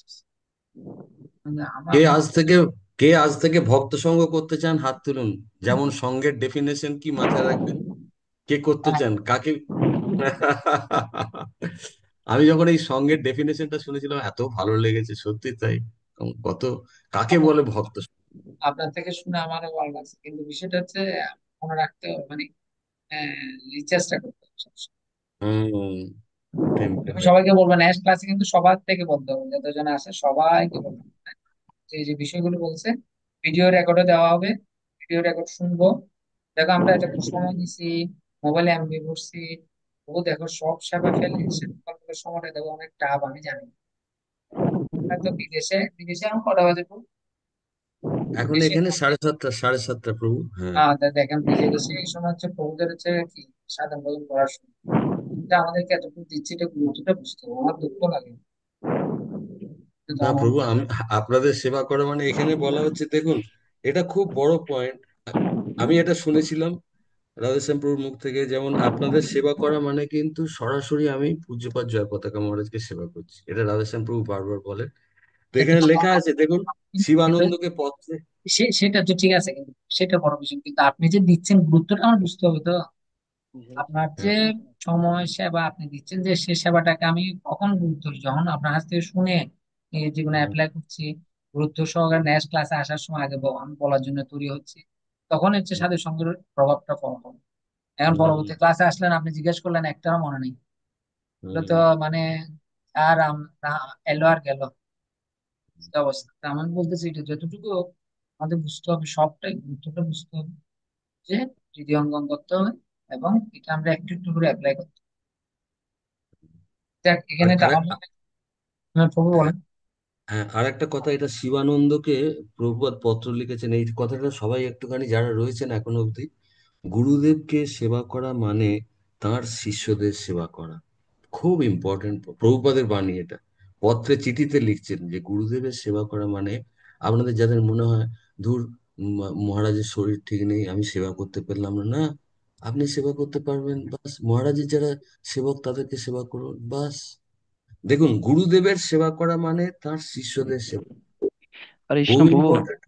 মানে কে আমি আজ থেকে কে আজ থেকে ভক্ত সঙ্গ করতে চান, হাত তুলুন। যেমন সঙ্গের ডেফিনেশন কি মাথায় রাখবেন, কে করতে হ্যাঁ, চান, কাকে? আমি যখন এই সঙ্গের ডেফিনেশনটা শুনেছিলাম এত ভালো লেগেছে, সত্যি তাই। কত, কাকে আপনার বলে ভক্ত? আপনার থেকে শুনে আমারও ভালো লাগছে কিন্তু বিষয়টা হচ্ছে মনে রাখতে হবে মানে চেষ্টা করতে হবে সবসময়। হুম। ওটা তুমি ইম্পর্টেন্ট। সবাইকে বলবে নেক্সট ক্লাসে কিন্তু সবার থেকে বলতে হবে যতজন আসে সবাইকে বলতে হবে যে যে বিষয়গুলো বলছে ভিডিও রেকর্ডে দেওয়া হবে, ভিডিও রেকর্ড শুনবো। দেখো আমরা এটা সময় দিছি মোবাইলে এমবি করছি ও দেখো সব সেবা ফেলে সময়টা দেবো অনেক টাফ আমি জানি। তো বিদেশে বিদেশে এখন কটা বাজে তো? এখন বিদেশে এখানে 7:30, 7:30 প্রভু। হ্যাঁ। দেখেন বিদেশে এই সময় হচ্ছে প্রভুদের হচ্ছে কি সাধন ভজন করার সময়। এটা আমাদেরকে এতটুকু দিচ্ছে, এটা গুরুত্বটা বুঝতে হবে। আমার দুঃখ লাগে কিন্তু না আমার প্রভু, আমি আপনাদের সেবা করা মানে এখানে বলা হচ্ছে, দেখুন এটা খুব বড় পয়েন্ট। আমি এটা শুনেছিলাম রাধেশ্যাম প্রভুর মুখ থেকে, যেমন আপনাদের সেবা করা মানে কিন্তু সরাসরি আমি পূজ্যপাদ জয় পতাকা মহারাজকে সেবা করছি, এটা রাধেশ্যাম প্রভু বারবার বলেন। তো এটা এখানে তো লেখা আছে দেখুন, শিবানন্দকে পত্রে। সেটা তো ঠিক আছে, কিন্তু সেটা বড় বিষয়, কিন্তু আপনি যে দিচ্ছেন গুরুত্বটা আমার বুঝতে হবে তো। আপনার যে হ্যাঁ। সময় সেবা আপনি দিচ্ছেন, যে সে সেবাটাকে আমি কখন গুরুত্ব দিই? যখন আপনার কাছ থেকে শুনে এই জীবনে হুম, অ্যাপ্লাই করছি, গুরুত্ব সহকারে নেক্সট ক্লাসে আসার সময় আগে আমি বলার জন্য তৈরি হচ্ছি, তখন হচ্ছে সাধু সঙ্গের প্রভাবটা কম হবে। এখন হুম, পরবর্তী ক্লাসে আসলেন, আপনি জিজ্ঞেস করলেন, একটাও মনে নেই। এগুলো তো হুম। মানে আর এলো আর গেল এই অবস্থা। তা আমি বলতেছি এটা যতটুকু আমাদের বুঝতে হবে, সবটাই গুরুত্বটা বুঝতে হবে, যে হৃদয়ঙ্গম করতে হবে এবং এটা আমরা একটু একটু করে অ্যাপ্লাই করতে হবে। দেখ, আর এখানে একটা আরেক প্রভু হ্যাঁ, বলেন। হ্যাঁ, আরেকটা কথা, এটা শিবানন্দকে প্রভুপাদ পত্র লিখেছেন, এই কথাটা সবাই একটুখানি যারা রয়েছেন এখনো অবধি, গুরুদেবকে সেবা করা মানে তার শিষ্যদের সেবা করা। খুব ইম্পর্টেন্ট প্রভুপাদের বাণী এটা। পত্রে চিঠিতে লিখছেন যে গুরুদেবের সেবা করা মানে, আপনাদের যাদের মনে হয় ধুর মহারাজের শরীর ঠিক নেই, আমি সেবা করতে পারলাম না, না, আপনি সেবা করতে পারবেন, বাস মহারাজের যারা সেবক তাদেরকে সেবা করুন, বাস। দেখুন, গুরুদেবের সেবা করা মানে তার শিষ্যদের সেবা, হরে কৃষ্ণ খুব প্রভু। ইম্পর্টেন্ট।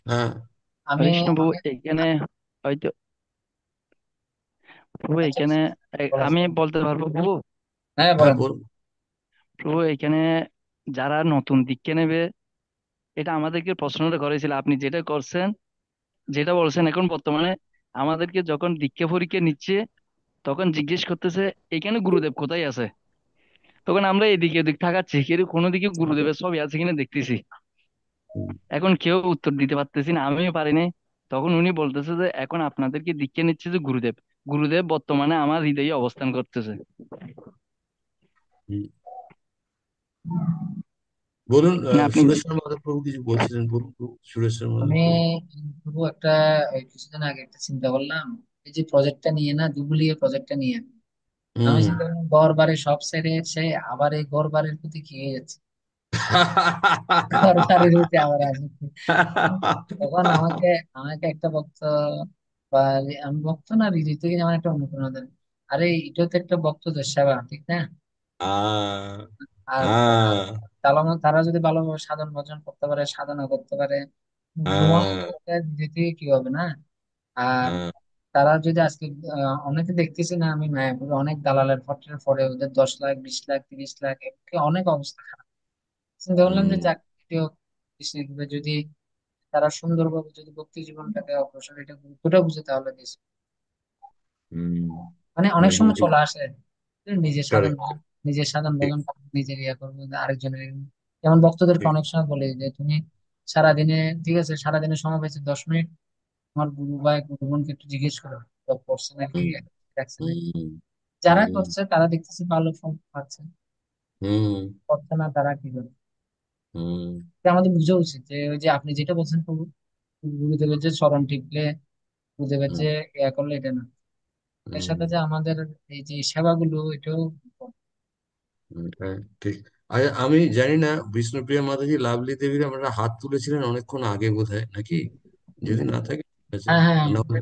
হ্যাঁ, আমি হরে কৃষ্ণ প্রভু, আমি এখানে হয়তো প্রভু আচ্ছা, এখানে বলেন। আমি বলতে পারবো প্রভু। হ্যাঁ, হ্যাঁ বলেন। বল। প্রভু এখানে যারা নতুন দীক্ষা নেবে, এটা আমাদেরকে প্রশ্নটা করেছিল, আপনি যেটা করছেন, যেটা বলছেন এখন বর্তমানে আমাদেরকে যখন দীক্ষা পরীক্ষা নিচ্ছে তখন জিজ্ঞেস করতেছে এখানে গুরুদেব কোথায় আছে। তখন আমরা এদিকে ওদিক থাকাচ্ছি, কিন্তু কোনো দিকে গুরুদেবের ছবি আছে কিনা দেখতেছি। এখন কেউ উত্তর দিতে পারতেছি না, আমিও পারিনি। তখন উনি বলতেছে যে এখন আপনাদেরকে দীক্ষা নিচ্ছে যে গুরুদেব, গুরুদেব বর্তমানে আমার হৃদয়ে অবস্থান করতেছে। হুম। বলুন, না আপনি সুরেশ্বর মাধব প্রভু কিছু বলছিলেন, বলুন প্রভু, সুরেশ্বর মাধব আমি প্রভু। শুধু একটা এই কিছুদিন আগে একটা চিন্তা করলাম, এই যে প্রজেক্টটা নিয়ে না, দুবুলিয়া প্রজেক্টটা নিয়ে আমি হুম। চিন্তা করলাম ঘর বাড়ি সব ছেড়ে সে আবার এই ঘর বাড়ির প্রতি কি হয়ে যাচ্ছে, ঘর বাড়ির প্রতি আবার আসছে। তখন আমাকে আমাকে একটা ভক্ত বা আমি ভক্ত না, হৃদয় থেকে যেমন একটা অনুপ্রেরণা দেন, আরে এটা তো একটা ভক্তদের সেবা, ঠিক না? আহ, আর আহ, তারা যদি ভালোভাবে সাধন ভজন করতে পারে, সাধনা করতে পারে, প্রমাণ আহ, দিতে কি হবে না? আর আহ, তারা যদি আজকে অনেকে দেখতেছি না, আমি মায়াপুরে অনেক দালালের ফটের পরে ওদের 10 লাখ 20 লাখ 30 লাখ, এমনকি অনেক অবস্থা খারাপ। চিন্তা করলাম যে হুম, যাক, এটিও কৃষ্ণের যদি তারা সুন্দরভাবে যদি ভক্তি জীবনটাকে অগ্রসর, এটা গুরুত্বটা বুঝে, তাহলে দিস হুম, মানে অনেক হুম, সময় চলে আসে যে correct, নিজের সাধন ঠিক। ভজন নিজের ইয়া করবো, আরেকজনের যেমন ভক্তদেরকে ঠিক। অনেক সময় বলে যে তুমি সারাদিনে, ঠিক আছে সারাদিনে সময় পেয়েছে 10 মিনিট, তোমার গুরু বা গুরু বোনকে একটু জিজ্ঞেস করো জব করছে নাকি, হুম, রাখছে নাকি। হুম, যারা হুম, করছে তারা দেখতেছি ভালো ফল পাচ্ছে, হুম, করছে না তারা কি করে। হুম, এটা আমাদের বোঝা উচিত যে ওই যে আপনি যেটা বলছেন প্রভু, গুরুদেবের যে চরণ টিপলে, গুরুদেবের হুম, যে ইয়া করলে, এটা না, এর হুম, সাথে যে আমাদের এই যে সেবাগুলো, এটাও হ্যাঁ, ঠিক। আর আমি জানি না, বিষ্ণুপ্রিয়া মাতাজি লাভলি দেবীর আমরা হাত তুলেছিলেন অনেকক্ষণ আগে বোধহয়, নাকি? যদি না থাকে ঠিক আছে। হ্যাঁ, হ্যাঁ, না আমাদের হলে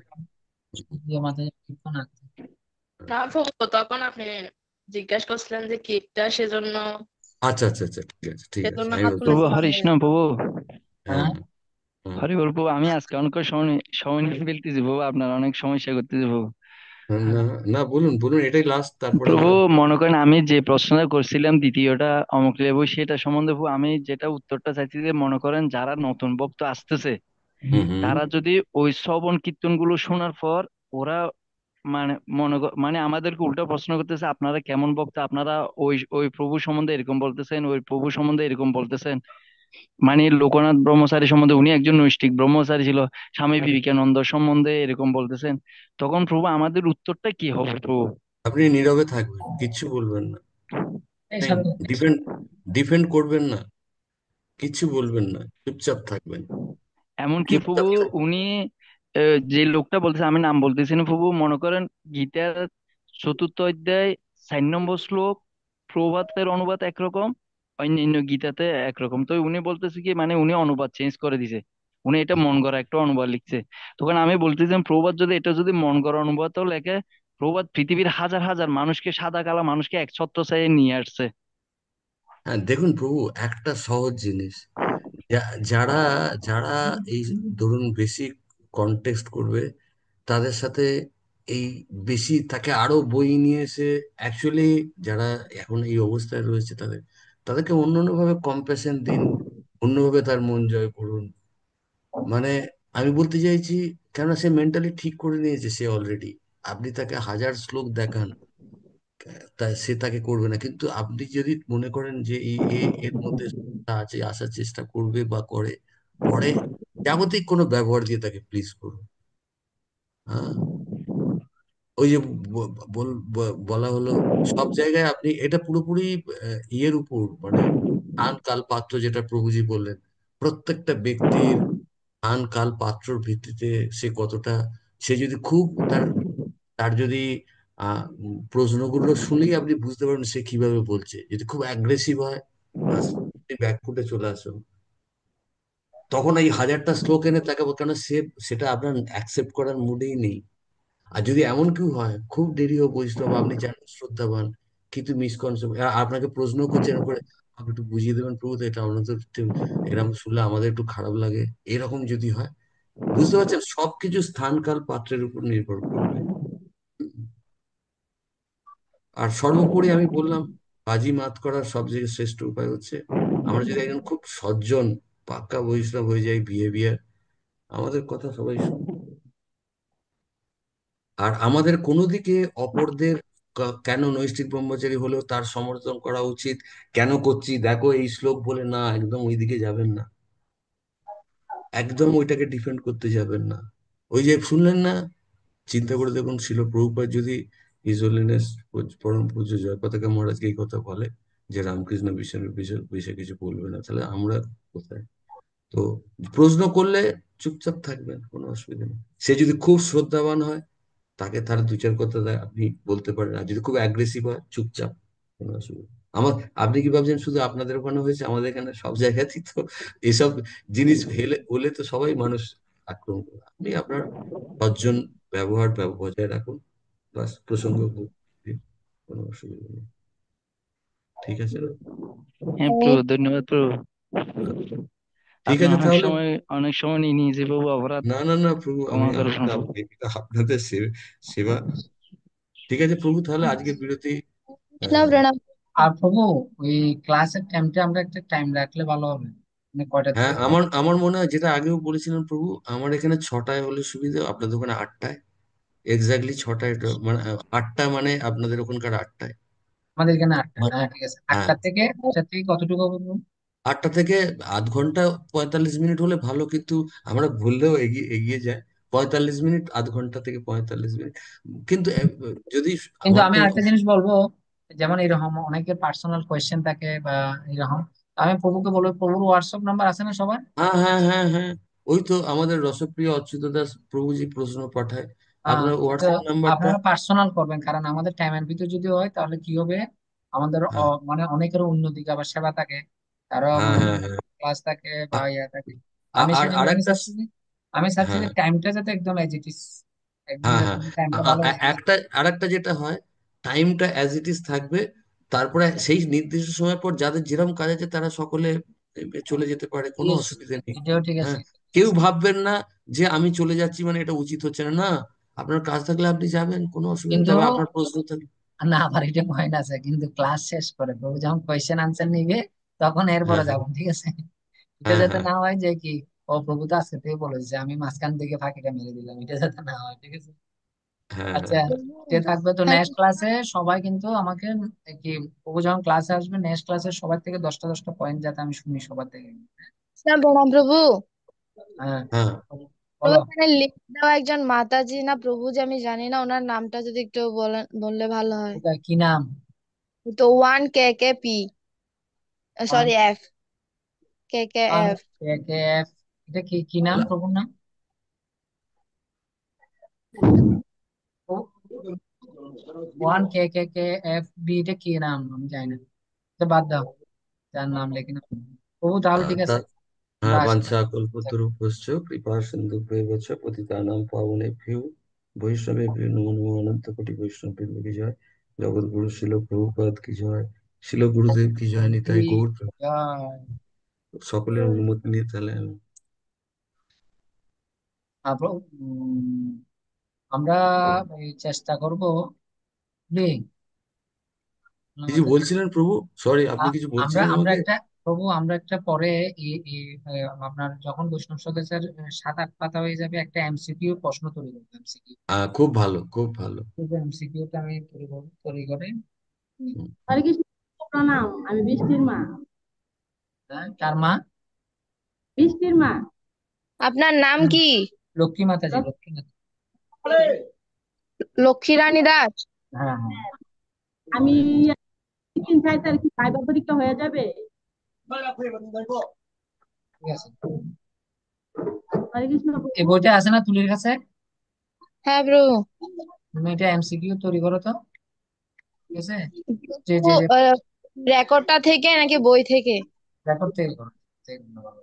যে মাথায় কিছুক্ষণ আছে। না প্রভু, তখন আপনি জিজ্ঞাসা করছিলেন যে কেকটা, সেজন্য আচ্ছা, আচ্ছা, আচ্ছা, ঠিক আছে, ঠিক আছে, সেজন্য আমি হাত বলতে প্রভু তুলেছিলাম হরে আমি। কৃষ্ণ প্রভু। হ্যাঁ, হ্যাঁ, হ্যাঁ, হরি বল প্রভু, আমি আজকে অনেক সময় সময় নিয়ে ফেলতেছি প্রভু, আপনার অনেক সমস্যা করতেছি প্রভু। হ্যাঁ, না, না, বলুন বলুন, এটাই লাস্ট, তারপরে প্রভু আমরা। মনে করেন আমি যে প্রশ্নটা করছিলাম দ্বিতীয়টা অমুক লেবু, সেটা সম্বন্ধে প্রভু আমি যেটা উত্তরটা চাইছি যে মনে করেন যারা নতুন ভক্ত আসতেছে, হুম, হুম। তারা যদি ওই শ্রবণ কীর্তন গুলো শোনার পর ওরা মানে মানে আমাদেরকে উল্টা প্রশ্ন করতেছে, আপনারা কেমন ভক্ত, আপনারা ওই ওই প্রভু সম্বন্ধে এরকম বলতেছেন, ওই প্রভু সম্বন্ধে এরকম বলতেছেন। মানে লোকনাথ ব্রহ্মচারী সম্বন্ধে, উনি একজন নৈষ্ঠিক ব্রহ্মচারী ছিল, স্বামী বিবেকানন্দ সম্বন্ধে এরকম বলতেছেন। তখন প্রভু আমাদের উত্তরটা কি হবে প্রভু? আপনি নীরবে থাকবেন, কিচ্ছু বলবেন না। এইসব ডিফেন্ড ডিফেন্ড করবেন না, কিছু বলবেন না, চুপচাপ থাকবেন, এমনকি প্রভু চুপচাপ থাকবেন। উনি যে লোকটা বলতেছে, আমি নাম বলতেছি না প্রভু, মনে করেন গীতার 4th অধ্যায় 4 নম্বর শ্লোক, প্রভাতের অনুবাদ একরকম, অন্যান্য গীতাতে একরকম। তো উনি বলতেছে কি, মানে উনি অনুবাদ চেঞ্জ করে দিছে, উনি এটা মন গড়া একটা অনুবাদ লিখছে। তখন আমি বলতেছিলাম, প্রভাত যদি এটা যদি মন গড়া অনুবাদ লেখে, প্রভাত পৃথিবীর হাজার হাজার মানুষকে, সাদা কালা মানুষকে এক ছত্রছায়ায় নিয়ে আসছে। হ্যাঁ দেখুন প্রভু, একটা সহজ জিনিস, যারা যারা এই ধরুন বেশি কন্টেক্সট করবে, তাদের সাথে এই বেশি তাকে আরো বই নিয়ে এসে, অ্যাকচুয়ালি যারা এখন এই অবস্থায় রয়েছে তাদেরকে অন্য অন্যভাবে কম্প্যাশন দিন, অন্যভাবে তার মন জয় করুন। মানে আমি বলতে চাইছি, কেননা সে মেন্টালি ঠিক করে নিয়েছে সে অলরেডি। আপনি তাকে হাজার শ্লোক দেখান, তাই সে তাকে করবে না। কিন্তু আপনি যদি মনে করেন যে এর মধ্যে আছে, আসার চেষ্টা করবে বা করে, পরে জাগতিক কোনো ব্যবহার দিয়ে তাকে প্লিজ করুন। হ্যাঁ, ওই যে বলা হলো, সব জায়গায় আপনি এটা পুরোপুরি ইয়ের উপর, মানে স্থান কাল পাত্র, যেটা প্রভুজি বললেন, প্রত্যেকটা ব্যক্তির স্থান কাল পাত্রর ভিত্তিতে সে কতটা, সে যদি খুব তার তার যদি প্রশ্নগুলো শুনেই আপনি বুঝতে পারবেন সে কিভাবে বলছে। যদি খুব অ্যাগ্রেসিভ হয়, বাস আপনি ব্যাকফুটে চলে আসুন। তখন এই হাজারটা শ্লোক এনে তাকে কেন সে সেটা আপনার অ্যাকসেপ্ট করার মুডেই নেই। আর যদি এমন কেউ হয় খুব নিরীহ বৈষ্ণব, আপনি জানেন শ্রদ্ধাবান, কিন্তু মিসকনসেপ্ট, আপনাকে প্রশ্ন করছেন করে, আপনি একটু বুঝিয়ে দেবেন প্রভু, তো এটা আমাদের এরকম শুনলে আমাদের একটু খারাপ লাগে, এরকম যদি হয়, বুঝতে পারছেন সবকিছু স্থান কাল পাত্রের উপর নির্ভর করবে। আর সর্বোপরি আমি বললাম, বাজি মাত করার সবথেকে শ্রেষ্ঠ উপায় হচ্ছে, আমরা যদি একজন খুব সজ্জন পাক্কা বৈষ্ণব হয়ে যাই, বিহেভিয়ার, আমাদের কথা সবাই শুনবে। আর আমাদের কোনো দিকে অপরদের কেন নৈষ্ঠিক ব্রহ্মচারী হলেও তার সমর্থন করা উচিত, কেন করছি দেখো এই শ্লোক বলে, না, একদম ওইদিকে যাবেন না, একদম ওইটাকে ডিফেন্ড করতে যাবেন না। ওই যে শুনলেন না, চিন্তা করে দেখুন, ছিল প্রভুপাদ যদি হিজ হোলিনেস পরম পূজ্য জয়পতাকা মহারাজকে এই কথা বলে যে রামকৃষ্ণ বিষয়ের বিষয় বিষয়ে কিছু বলবে না, তাহলে আমরা কোথায়? তো প্রশ্ন করলে চুপচাপ থাকবেন, কোনো অসুবিধা নেই। সে যদি খুব শ্রদ্ধাবান হয়, তাকে তার দু চার কথা আপনি বলতে পারেন। আর যদি খুব অ্যাগ্রেসিভ হয়, চুপচাপ, কোনো অসুবিধা নেই। আমার, আপনি কি ভাবছেন শুধু আপনাদের ওখানে হয়েছে? আমাদের এখানে সব জায়গাতেই তো এসব জিনিস হলে তো সবাই মানুষ আক্রমণ করে। আপনি আপনার সজ্জন ব্যবহার বজায় রাখুন, বাস, প্রসঙ্গ দিন, কোনো অসুবিধা নেই। ঠিক আছে না? হ্যাঁ প্রভু, ধন্যবাদ প্রভু। ঠিক আপনি আছে তাহলে। অনেক সময় নিয়ে নিয়েছি প্রভু, অপরাধ না না না প্রভু, আমি ক্ষমা করবেন প্রভু। এটা আপনাদের সেবা। ঠিক আছে প্রভু, তাহলে আজকে বিরতি। কৃষ্ণ আহ, প্রণাম। আর প্রভু, ওই ক্লাসের টাইমটা আমরা একটা টাইম রাখলে ভালো হবে, মানে কয়টা হ্যাঁ, থেকে আমার কয়টা। আমার মনে হয় যেটা আগেও বলেছিলেন প্রভু, আমার এখানে 6টায় হলে সুবিধা, আপনাদের ওখানে 8টায়, এক্স্যাক্টলি 6টায়, মানে 8টা মানে আপনাদের ওখানকার 8টায়। আমাদের এখানে 8টা, হ্যাঁ ঠিক আছে। হ্যাঁ, 8টা থেকে কতটুকু হবে প্রভু? 8টা থেকে আধ ঘন্টা 45 মিনিট হলে ভালো, কিন্তু আমরা বললেও এগিয়ে এগিয়ে যায়। 45 মিনিট, আধ ঘন্টা থেকে 45 মিনিট, কিন্তু যদি কিন্তু আমার আমি তো আরেকটা জিনিস বলবো, যেমন এরকম অনেকের পার্সোনাল কোয়েশ্চেন থাকে বা এরকম, আমি প্রভুকে বলবো, প্রভুর হোয়াটসঅ্যাপ নাম্বার আছে না সবার? হ্যাঁ হ্যাঁ হ্যাঁ হ্যাঁ, ওই তো আমাদের রসপ্রিয় অচ্যুত দাস প্রভুজি প্রশ্ন পাঠায়, আপনার তো হোয়াটসঅ্যাপ নাম্বারটা। আপনারা পার্সোনাল করবেন, কারণ আমাদের টাইমের ভিতর যদি হয় তাহলে কি হবে, আমাদের হ্যাঁ মানে অনেকের অন্যদিকে আবার সেবা থাকে, কারো হ্যাঁ হ্যাঁ হ্যাঁ। ক্লাস থাকে বা আ- ইয়া থাকে। আর আমি আর সেজন্য আমি আরেকটা চাচ্ছি যে, আমি চাচ্ছি হ্যাঁ যে টাইমটা যাতে একদম এজ ইট ইজ, একদম হ্যাঁ যাতে হ্যাঁ, টাইমটা ভালো বুঝতে। একটা আরেকটা যেটা হয়, টাইমটা অ্যাজ ইট ইজ থাকবে, তারপরে সেই নির্দিষ্ট সময় পর যাদের যেরকম কাজ আছে তারা সকলে চলে যেতে পারে, কোনো Yes, অসুবিধা নেই। এটাও ঠিক আছে, হ্যাঁ, ঠিক কেউ আছে। ভাববেন না যে আমি চলে যাচ্ছি মানে এটা উচিত হচ্ছে না, না, আপনার কাজ থাকলে আপনি যাবেন, কোনো অসুবিধা নেই, কিন্তু তবে আপনার প্রশ্ন থাকলে। না, আবার এটা পয়েন্ট আছে, কিন্তু ক্লাস শেষ করে প্রভু যখন কোয়েশ্চেন আনসার নিবে তখন হ্যাঁ এরপরে হ্যাঁ যাবো, ঠিক আছে? এটা হ্যাঁ যাতে হ্যাঁ না হয় যে কি, ও প্রভু তো আজকে থেকে বলেছে আমি মাঝখান থেকে ফাঁকিটা মেরে দিলাম, এটা যাতে না হয়, ঠিক আছে? হ্যাঁ হ্যাঁ আচ্ছা, হ্যাঁ। যে থাকবে তো হরে নেক্সট ক্লাসে সবাই কিন্তু আমাকে কি, প্রভু যখন ক্লাসে আসবে নেক্সট ক্লাসে সবার থেকে 10টা 10টা পয়েন্ট যাতে আমি শুনি সবার থেকে। কৃষ্ণ প্রণাম প্রভু। হ্যাঁ, হ্যাঁ, প্রভু বলো। এখানে লিখ দেওয়া একজন মাতাজি না প্রভু যে, আমি জানি না ওনার নামটা যদি একটু বলেন, বললে ভালো হয়। কোথায়, কি নাম? তো 1 KKP, one sorry F, one KKF। কে কে এফ, এটা কি কি নাম, প্রভুর নাম? ওয়ান KKF B, এটা কি নাম আমি জানি না, তো বাদ দাও, যার নাম লেখি না। প্রভু তাহলে ঠিক আছে, তা- আমরা হ্যাঁ, আসি। বাঞ্ছা কল্পতরুভ্যশ্চ কৃপা সিন্ধুভ্যেব চ পতিতানাং পাবনেভ্যো বৈষ্ণবেভ্যো নমো নমঃ। অনন্ত কোটি বৈষ্ণব বৃন্দ কি জয়। জগৎগুরু শিল প্রভুপাদ কি জয়। শিল গুরুদেব কি জয়। নিতাই গৌর প্রেম। জয়। সকলের অনুমতি নিয়ে তাহলে আমি তারপর আমরা এই চেষ্টা করব কি কিছু আমাদের, বলছিলেন প্রভু, সরি আপনি কিছু আমরা বলছিলেন আমরা আমাকে। একটা, প্রভু আমরা একটা পরে আপনার যখন বৈষ্ণব সদস্যের 7-8 পাতা হয়ে যাবে, একটা এমসিকিউ প্রশ্ন তৈরি করবো, এমসিকিউ। খুব ভালো, খুব ভালো। এমসিকিউটা আমি তৈরি করে, হুম। হরে কৃষ্ণ, প্রণাম। আমি বৃষ্টির মা। কার মা? বৃষ্টির মা। আপনার নাম হুম, কি? লক্ষ্মী মাতাজি, লক্ষ্মী মাতা। লক্ষ্মী রানী দাস। হ্যাঁ হ্যাঁ, আমি 3-4 তারিখে ভাইবা পরীক্ষা হয়ে যাবে। ঠিক আছে। হরে কৃষ্ণ এই প্রভু। বইটা আছে না তুলির কাছে? হ্যাঁ প্রভু। তুমি এটা এমসিকিউ তৈরি করো তো, ঠিক আছে? যে যে যে রেকর্ডটা থেকে নাকি বই থেকে? রেকর্ড তৈরি করো, ভালো।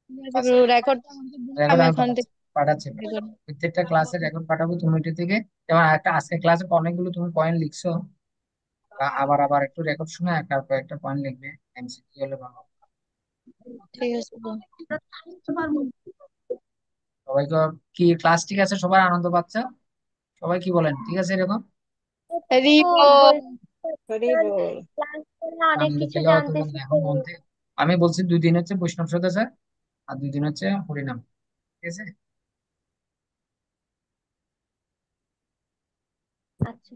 ঠিক আছে ক্লাসে প্রভু, রেকর্ডটা আমাকে দিন, রেকর্ড আমি আমি ওখান পাঠাচ্ছি, থেকে পাঠাচ্ছি বের করে নেব। প্রত্যেকটা ক্লাসে রেকর্ড পাঠাবো তুমি ওইটা থেকে। যেমন একটা আজকে ক্লাসে অনেকগুলো তুমি পয়েন্ট লিখছো, আবার আবার একটু রেকর্ড শুনে তারপর একটা পয়েন্ট লিখবে, এমসিকিউ হলে ভালো। ঠিক আছে প্রভু। সবাইকে কি ক্লাস ঠিক আছে, সবাই আনন্দ পাচ্ছ? সবাই কি বলেন, ঠিক আছে এরকম? হরি বল বল। বল। হরি বল। ক্লাস করে অনেক আনন্দ কিছু পেলে হয়তো জানতে এখন শিখেছি। মন থেকে, আমি বলছি 2 দিন হচ্ছে বৈষ্ণব সদস্য আর 2 দিন হচ্ছে হরিনাম, ঠিক আছে? আচ্ছা।